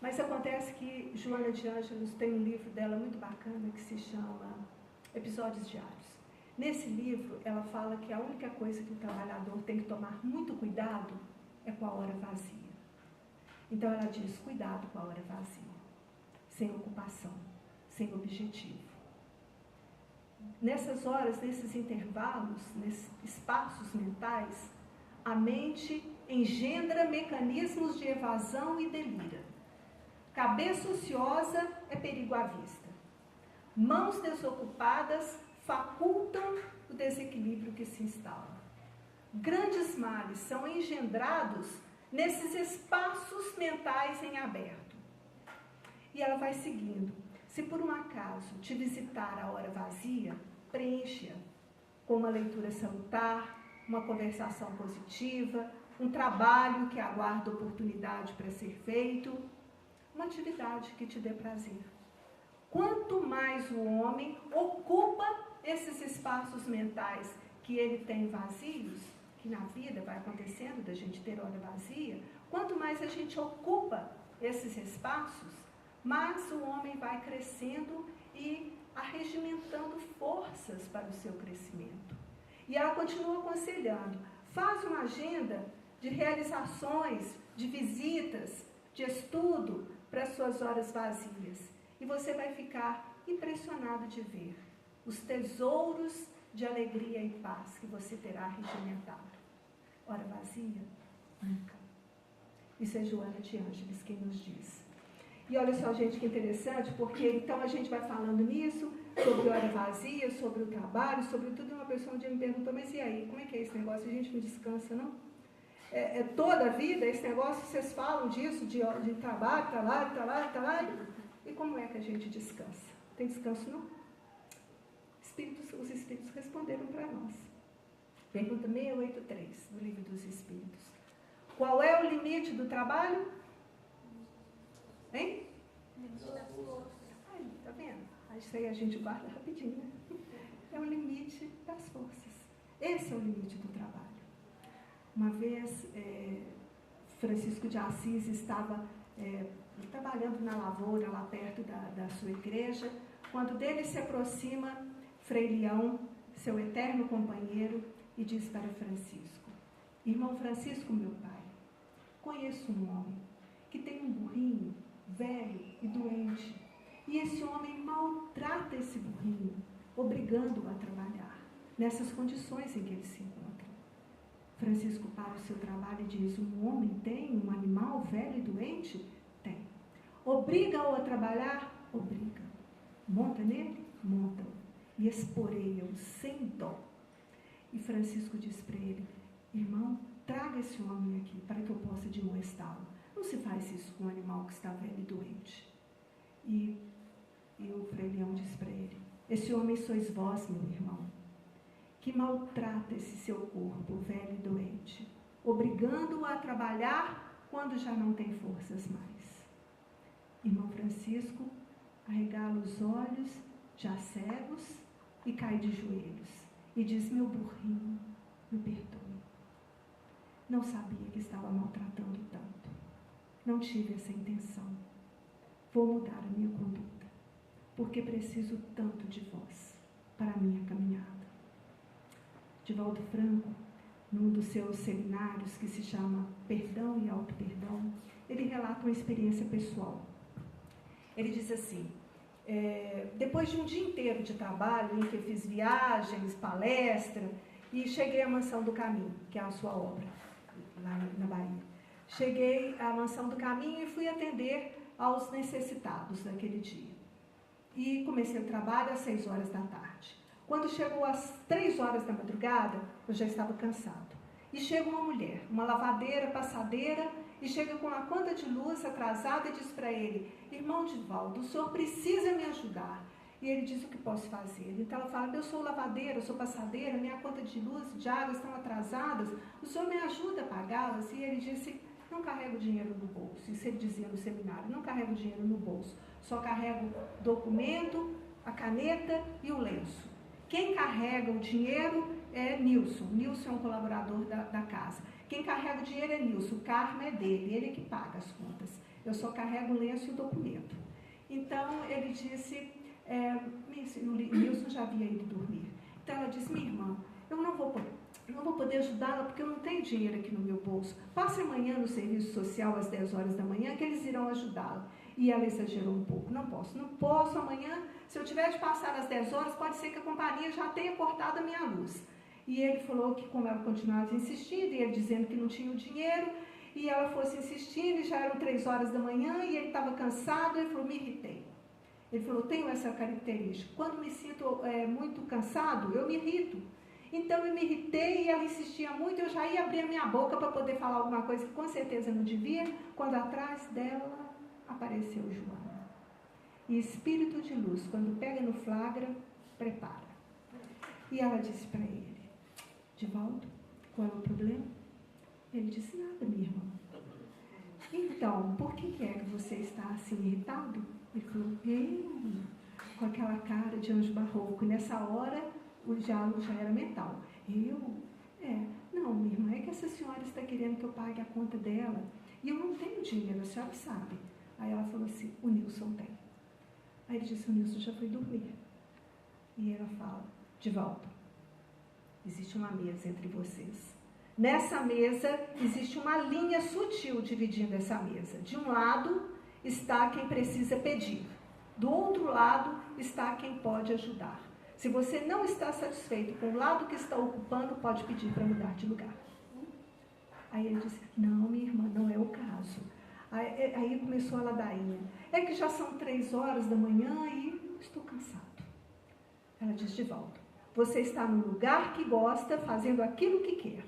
Mas acontece que Joana de Ângelos tem um livro dela muito bacana que se chama Episódios Diários. Nesse livro, ela fala que a única coisa que o trabalhador tem que tomar muito cuidado é com a hora vazia. Então ela diz, cuidado com a hora vazia, sem ocupação, sem objetivo. Nessas horas, nesses intervalos, nesses espaços mentais, a mente engendra mecanismos de evasão e delira. Cabeça ociosa é perigo à vista. Mãos desocupadas facultam o desequilíbrio que se instala. Grandes males são engendrados nesses espaços mentais em aberto. E ela vai seguindo. Se por um acaso te visitar a hora vazia, preencha-a com uma leitura salutar, uma conversação positiva, um trabalho que aguarda oportunidade para ser feito, uma atividade que te dê prazer. Quanto mais o homem ocupa esses espaços mentais que ele tem vazios, que na vida vai acontecendo da gente ter hora vazia, quanto mais a gente ocupa esses espaços, mais o homem vai crescendo e arregimentando forças para o seu crescimento. E ela continua aconselhando, faz uma agenda de realizações, de visitas, de estudo para as suas horas vazias. E você vai ficar impressionado de ver os tesouros de alegria e paz que você terá regimentado. Hora vazia? Nunca. Isso é Joana de Ângeles quem nos diz. E olha só, gente, que interessante, porque então a gente vai falando nisso, sobre hora vazia, sobre o trabalho, sobre tudo. Uma pessoa um dia me perguntou, mas e aí, como é que é esse negócio? A gente não descansa, não? Toda a vida, esse negócio, vocês falam disso, de trabalho. E como é que a gente descansa? Tem descanso, não? Os Espíritos responderam para nós. Pergunta 683, do Livro dos Espíritos. Qual é o limite do trabalho? Hein? Limite das forças. Aí, tá vendo? Isso aí a gente guarda rapidinho, né? É o limite das forças. Esse é o limite do trabalho. Uma vez, Francisco de Assis estava trabalhando na lavoura, lá perto da sua igreja, quando dele se aproxima Frei Leão, seu eterno companheiro, e diz para Francisco, irmão Francisco, meu pai, conheço um homem que tem um burrinho velho e doente, e esse homem maltrata esse burrinho, obrigando-o a trabalhar, nessas condições em que ele se encontra. Francisco para o seu trabalho e diz, um homem tem um animal velho e doente? Tem. Obriga-o a trabalhar? Obriga. Monta nele? Monta-o. E esporeia-o sem dó. E Francisco diz para ele, irmão, traga esse homem aqui para que eu possa demoestá-lo. Não se faz isso com um animal que está velho e doente. E o Frei Leão diz para ele, esse homem sois vós, meu irmão, que maltrata esse seu corpo velho e doente, obrigando-o a trabalhar quando já não tem forças mais. Irmão Francisco arregala os olhos, já cegos, e cai de joelhos, e diz, meu burrinho, me perdoe. Não sabia que estava maltratando tanto. Não tive essa intenção. Vou mudar a minha conduta, porque preciso tanto de vós para a minha caminhada. Divaldo Franco, num dos seus seminários que se chama Perdão e Auto-Perdão, ele relata uma experiência pessoal. Ele diz assim, depois de um dia inteiro de trabalho, em que eu fiz viagens, palestra, e cheguei à Mansão do Caminho, que é a sua obra, lá na Bahia. Cheguei à Mansão do Caminho e fui atender aos necessitados naquele dia. E comecei o trabalho às 6 horas da tarde. Quando chegou às 3 horas da madrugada, eu já estava cansado. E chega uma mulher, uma lavadeira, passadeira, e chega com uma conta de luz atrasada e diz para ele, irmão Divaldo, o senhor precisa me ajudar. E ele diz o que posso fazer. Então ela fala, eu sou lavadeira, eu sou passadeira, minha conta de luz, de água estão atrasadas, o senhor me ajuda a pagá-las? E ele disse, não carrego dinheiro no bolso. Isso ele dizia no seminário, não carrego dinheiro no bolso, só carrego documento, a caneta e o lenço. Quem carrega o dinheiro é Nilson. Nilson é um colaborador da casa. Quem carrega o dinheiro é Nilson, o karma é dele, ele que paga as contas. Eu só carrego o lenço e o documento. Então, ele disse, Nilson já havia ido dormir. Então, ela disse, minha irmã, eu não vou poder ajudá-la porque eu não tenho dinheiro aqui no meu bolso. Passe amanhã no serviço social às 10 horas da manhã que eles irão ajudá-la. E ela exagerou um pouco. Não posso amanhã. Se eu tiver de passar às 10 horas, pode ser que a companhia já tenha cortado a minha luz. E ele falou que, como ela continuava insistindo, e ele dizendo que não tinha o dinheiro, e ela fosse insistindo, e já eram 3 horas da manhã, e ele estava cansado, ele falou, me irritei. Ele falou, tenho essa característica, quando me sinto muito cansado, eu me irrito. Então eu me irritei e ela insistia muito, eu já ia abrir a minha boca para poder falar alguma coisa que com certeza eu não devia, quando atrás dela apareceu Joana. E espírito de luz, quando pega no flagra, prepara. E ela disse para ele, Divaldo, qual é o problema? Ele disse, nada, minha irmã. Então, por que é que você está assim irritado? Ele falou, com aquela cara de anjo barroco. Nessa hora, o diálogo já era mental. Não, minha irmã, é que essa senhora está querendo que eu pague a conta dela. E eu não tenho dinheiro, a senhora sabe. Aí ela falou assim, o Nilson tem. Aí ele disse, o Nilson já foi dormir. E ela fala, Divaldo, existe uma mesa entre vocês. Nessa mesa, existe uma linha sutil dividindo essa mesa. De um lado está quem precisa pedir. Do outro lado está quem pode ajudar. Se você não está satisfeito com o lado que está ocupando, pode pedir para mudar de lugar. Aí ele disse, não, minha irmã, não é o caso. Aí começou a ladainha. É que já são 3 horas da manhã e estou cansado. Ela disse, Divaldo, você está no lugar que gosta, fazendo aquilo que quer.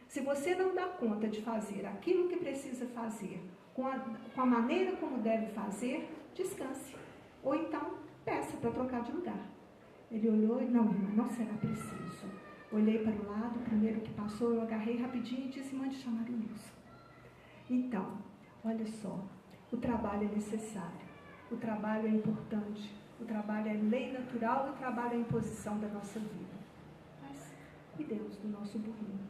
Se você não dá conta de fazer aquilo que precisa fazer, com a maneira como deve fazer, descanse. Ou então, peça para trocar de lugar. Ele olhou e, não, irmã, não será preciso. Olhei para o lado, o primeiro que passou, eu agarrei rapidinho e disse, mande chamar o Nilson. Então, olha só, o trabalho é necessário, o trabalho é importante, o trabalho é lei natural e o trabalho é a imposição da nossa vida. Mas cuidemos do nosso burrinho,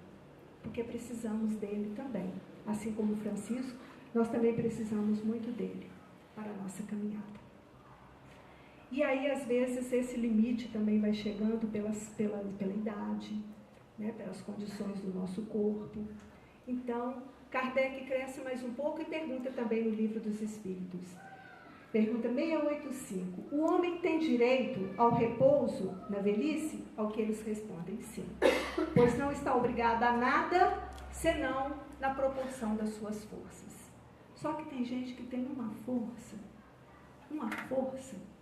porque precisamos dele também. Assim como Francisco, nós também precisamos muito dele para a nossa caminhada. E aí, às vezes, esse limite também vai chegando pela idade, né, pelas condições do nosso corpo. Então, Kardec cresce mais um pouco e pergunta também no Livro dos Espíritos. Pergunta 685. O homem tem direito ao repouso na velhice? Ao que eles respondem, sim. Pois não está obrigado a nada, senão na proporção das suas forças. Só que tem gente que tem uma força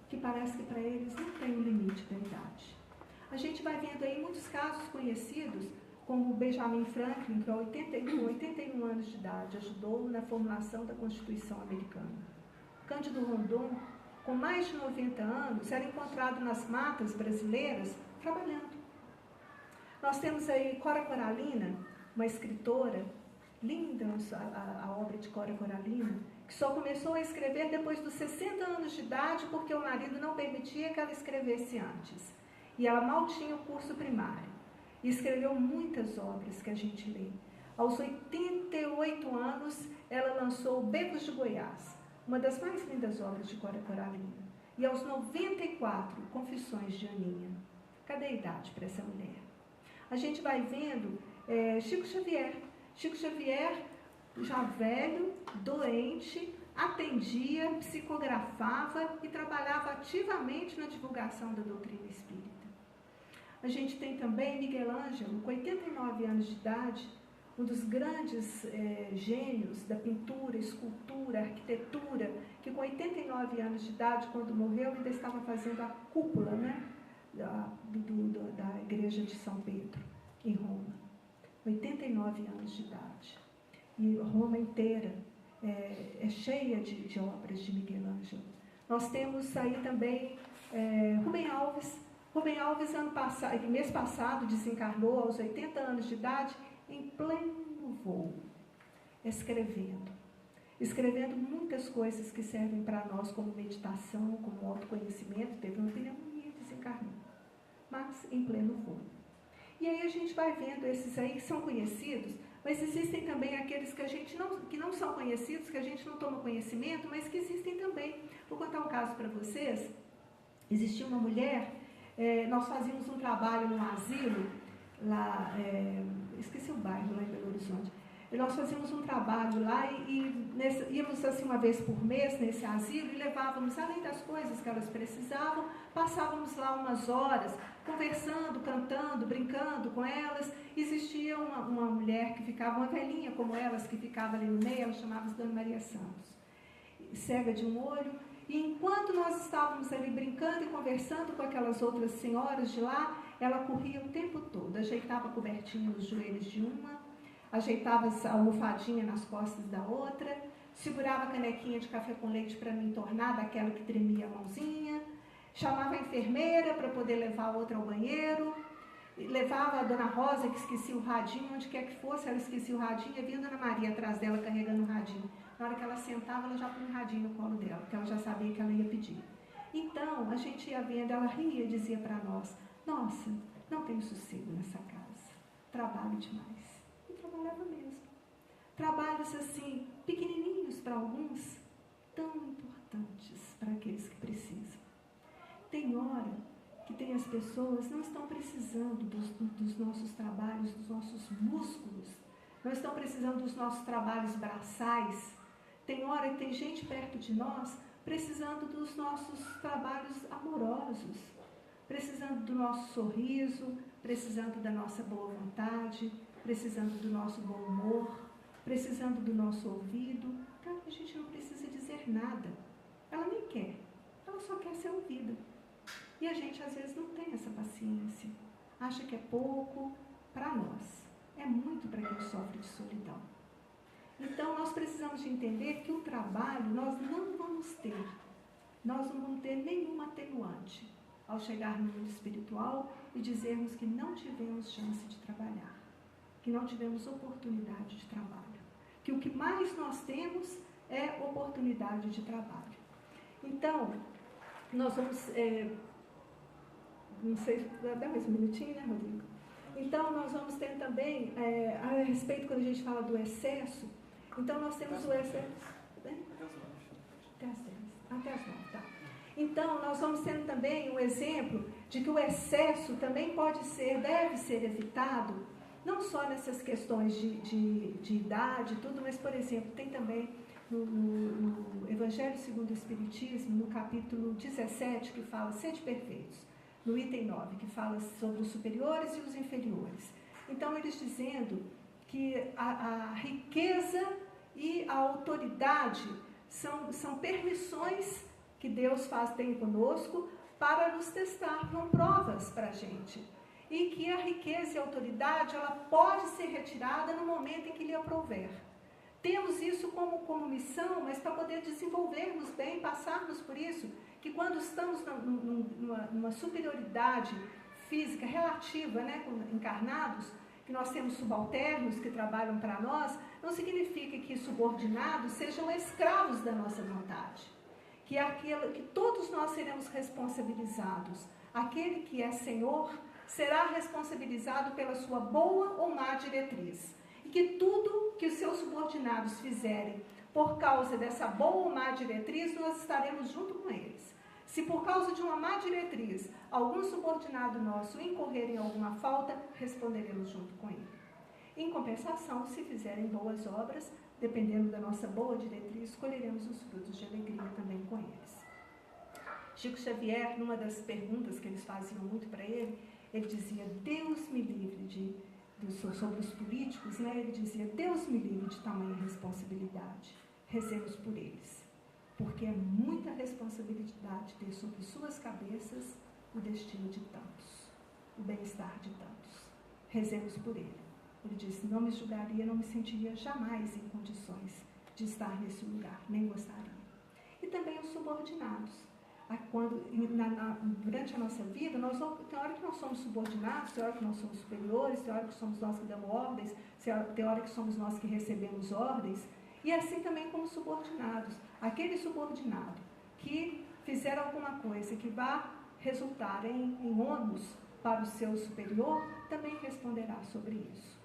que parece que para eles não tem um limite da idade. A gente vai vendo aí muitos casos conhecidos, como Benjamin Franklin, que aos 81 anos de idade ajudou na formulação da Constituição Americana. Cândido Rondon, com mais de 90 anos, era encontrado nas matas brasileiras trabalhando. Nós temos aí Cora Coralina, uma escritora, linda a obra de Cora Coralina, que só começou a escrever depois dos 60 anos de idade, porque o marido não permitia que ela escrevesse antes. E ela mal tinha o curso primário. E escreveu muitas obras que a gente lê. Aos 88 anos, ela lançou Becos de Goiás, uma das mais lindas obras de Cora Coralina. E aos 94, Confissões de Aninha. Cadê a idade para essa mulher? A gente vai vendo Chico Xavier. Chico Xavier, já velho, doente, atendia, psicografava e trabalhava ativamente na divulgação da doutrina espírita. A gente tem também Miguel Ângelo, com 89 anos de idade, um dos grandes gênios da pintura, escultura, arquitetura, que com 89 anos de idade, quando morreu, ainda estava fazendo a cúpula, né, da igreja de São Pedro, em Roma. 89 anos de idade. E Roma inteira é cheia de obras de Miguel Ângelo. Nós temos aí também Rubem Alves. Rubem Alves, mês passado, desencarnou aos 80 anos de idade, em pleno voo, escrevendo muitas coisas que servem para nós como meditação, como autoconhecimento. Teve uma pneumonia e desencarnou, mas em pleno voo. E aí a gente vai vendo esses aí que são conhecidos, mas existem também aqueles que não são conhecidos, que a gente não toma conhecimento, mas que existem também. Vou contar um caso para vocês. Existia uma mulher, nós fazíamos um trabalho no asilo, lá, esqueci o bairro, lá em Belo Horizonte, E nós fazíamos um trabalho lá íamos assim uma vez por mês nesse asilo e levávamos, além das coisas que elas precisavam, passávamos lá umas horas conversando, cantando, brincando com elas. Existia uma mulher que ficava, uma velhinha como elas, que ficava ali no meio, ela chamava-se Dona Maria Santos, cega de um olho. E enquanto nós estávamos ali brincando e conversando com aquelas outras senhoras de lá, ela corria o tempo todo, ajeitava a cobertinha nos joelhos de uma, ajeitava a almofadinha nas costas da outra, segurava a canequinha de café com leite para me entornar daquela que tremia a mãozinha, chamava a enfermeira para poder levar a outra ao banheiro, levava a Dona Rosa, que esquecia o radinho, onde quer que fosse, ela esquecia o radinho, e vinha a Dona Maria atrás dela carregando o radinho. Na hora que ela sentava, ela já punha o radinho no colo dela, porque ela já sabia que ela ia pedir. Então, a gente ia vendo, ela ria e dizia para nós: nossa, não tenho sossego nessa casa, trabalho demais. E trabalhava mesmo. Trabalhos assim, pequenininhos para alguns, tão importantes para aqueles que precisam. Tem hora que tem as pessoas não estão precisando dos nossos trabalhos, dos nossos músculos, não estão precisando dos nossos trabalhos braçais. Tem hora que tem gente perto de nós precisando dos nossos trabalhos amorosos, precisando do nosso sorriso, precisando da nossa boa vontade, precisando do nosso bom humor, precisando do nosso ouvido. Então, a gente não precisa dizer nada. Ela nem quer, ela só quer ser ouvida. E a gente, às vezes, não tem essa paciência. Acha que é pouco para nós. É muito para quem sofre de solidão. Então, nós precisamos de entender que o trabalho nós não vamos ter. Nós não vamos ter nenhum atenuante ao chegar no mundo espiritual e dizermos que não tivemos chance de trabalhar, que não tivemos oportunidade de trabalho. Que o que mais nós temos é oportunidade de trabalho. Então, nós vamos... não sei, dá mais um minutinho, né, Rodrigo? Então, nós vamos ter também, a respeito, quando a gente fala do excesso, então nós temos o excesso... Até as 9, tá. Então, nós vamos tendo também um exemplo de que o excesso também deve ser evitado, não só nessas questões de idade e tudo, mas, por exemplo, tem também no Evangelho segundo o Espiritismo, no capítulo 17, que fala sede perfeitos, no item 9, que fala sobre os superiores e os inferiores. Então, eles dizendo que a riqueza e a autoridade são permissões que Deus tem conosco para nos testar, são provas para a gente. E que a riqueza e a autoridade, ela pode ser retirada no momento em que lhe aprouver. Temos isso como missão, mas para poder desenvolvermos bem, passarmos por isso, que quando estamos numa superioridade física relativa, né, como encarnados, que nós temos subalternos que trabalham para nós, não significa que subordinados sejam escravos da nossa vontade. Que todos nós seremos responsabilizados. Aquele que é senhor será responsabilizado pela sua boa ou má diretriz. E que tudo que os seus subordinados fizerem por causa dessa boa ou má diretriz, nós estaremos junto com eles. Se por causa de uma má diretriz, algum subordinado nosso incorrer em alguma falta, responderemos junto com ele. Em compensação, se fizerem boas obras, dependendo da nossa boa diretriz, colheremos os frutos de alegria também com eles. Chico Xavier, numa das perguntas que eles faziam muito para ele dizia: Deus me livre sobre os políticos, né? Ele dizia: Deus me livre de tamanha responsabilidade, rezemos por eles, porque é muita responsabilidade ter sobre suas cabeças o destino de tantos, o bem-estar de tantos. Rezemos por ele. Ele disse: não me julgaria, não me sentiria jamais em condições de estar nesse lugar, nem gostaria. E também os subordinados. Durante a nossa vida, tem hora que nós somos subordinados, tem hora que nós somos superiores, tem hora que somos nós que damos ordens, tem hora que somos nós que recebemos ordens, e assim também como subordinados. Aquele subordinado que fizer alguma coisa que vá resultar em ônus para o seu superior, também responderá sobre isso.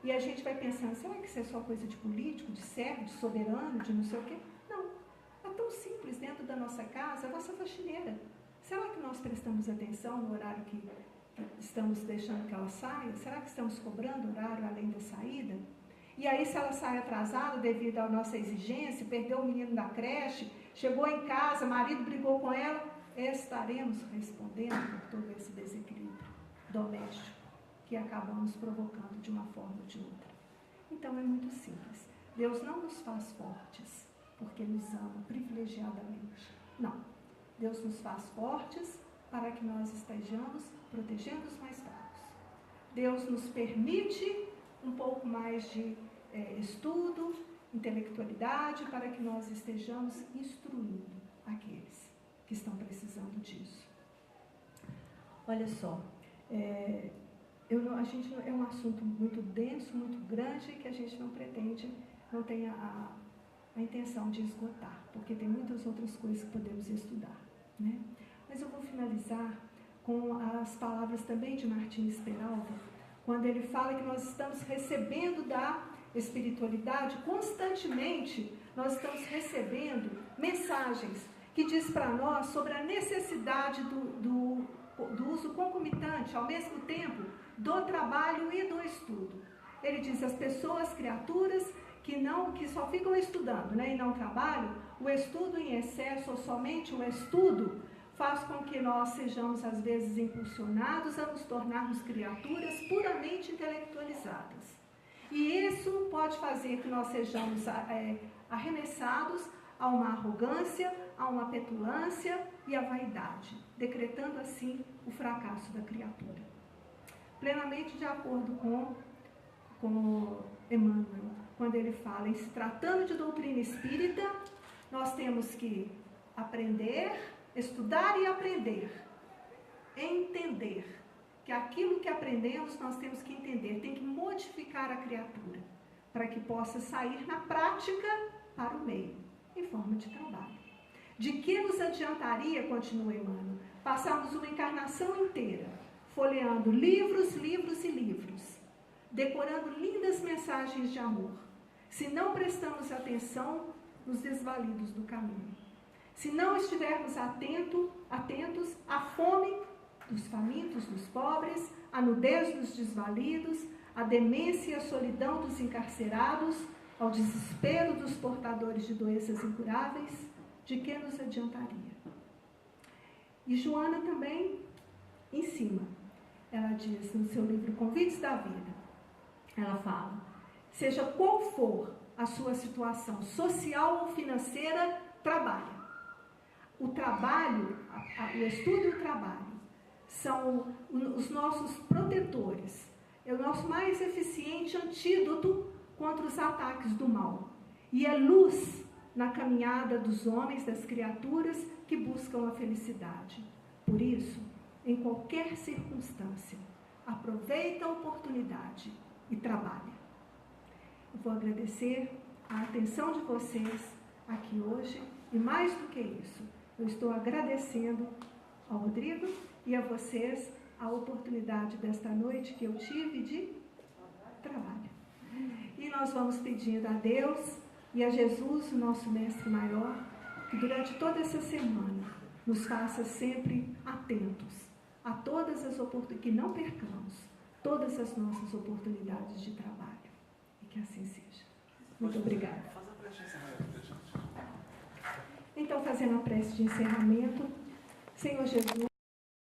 E a gente vai pensando: será que isso é só coisa de político, de servo, de soberano, de não sei o quê? Não. É tão simples dentro da nossa casa, a nossa faxineira. Será que nós prestamos atenção no horário que estamos deixando que ela saia? Será que estamos cobrando horário além da saída? e aí se ela sai atrasada devido à nossa exigência, perdeu o menino da creche, chegou em casa, marido brigou com ela, estaremos respondendo por todo esse desequilíbrio doméstico que acabamos provocando de uma forma ou de outra. Então é muito simples. Deus não nos faz fortes porque nos ama privilegiadamente. Não. Deus nos faz fortes para que nós estejamos protegendo os mais fracos. Deus nos permite um pouco mais de estudo, intelectualidade, para que nós estejamos instruindo aqueles que estão precisando disso. Olha só, é um assunto muito denso, muito grande, que a gente não pretende, não tem a intenção de esgotar, porque tem muitas outras coisas que podemos estudar, né? Mas eu vou finalizar com as palavras também de Martins Peralta, quando ele fala que nós estamos recebendo da espiritualidade, constantemente nós estamos recebendo mensagens que diz para nós sobre a necessidade do uso concomitante, ao mesmo tempo, do trabalho e do estudo. Ele diz, as pessoas, criaturas, que só ficam estudando, né, e não trabalham, o estudo em excesso, ou somente o estudo, faz com que nós sejamos, às vezes, impulsionados a nos tornarmos criaturas puramente intelectualizadas. E isso pode fazer que nós sejamos arremessados a uma arrogância, a uma petulância e a vaidade, decretando assim o fracasso da criatura. Plenamente de acordo com Emmanuel, quando ele fala em se tratando de doutrina espírita, nós temos que aprender, estudar e aprender, entender, que aquilo que aprendemos nós temos que entender, tem que modificar a criatura, para que possa sair na prática para o meio, em forma de trabalho. De que nos adiantaria, continua Emmanuel, passarmos uma encarnação inteira, folheando livros, livros e livros, decorando lindas mensagens de amor, se não prestamos atenção nos desvalidos do caminho, se não estivermos atentos à fome dos famintos, dos pobres, à nudez dos desvalidos, à demência e à solidão dos encarcerados, ao desespero dos portadores de doenças incuráveis, de que nos adiantaria? E Joana também, em cima, ela diz no seu livro Convites da Vida, ela fala, seja qual for a sua situação social ou financeira, trabalha. O trabalho, o estudo e o trabalho são os nossos protetores, é o nosso mais eficiente antídoto contra os ataques do mal. E é luz na caminhada dos homens, das criaturas que buscam a felicidade. Por isso, em qualquer circunstância, aproveita a oportunidade e trabalha. Eu vou agradecer a atenção de vocês aqui hoje e mais do que isso, eu estou agradecendo ao Rodrigo e a vocês a oportunidade desta noite que eu tive de trabalho. E nós vamos pedindo a Deus e a Jesus, o nosso Mestre Maior, que durante toda essa semana nos faça sempre atentos a todas as oportunidades, que não percamos todas as nossas oportunidades de trabalho. E que assim seja. Muito obrigada. Então, fazendo a prece de encerramento, Senhor Jesus,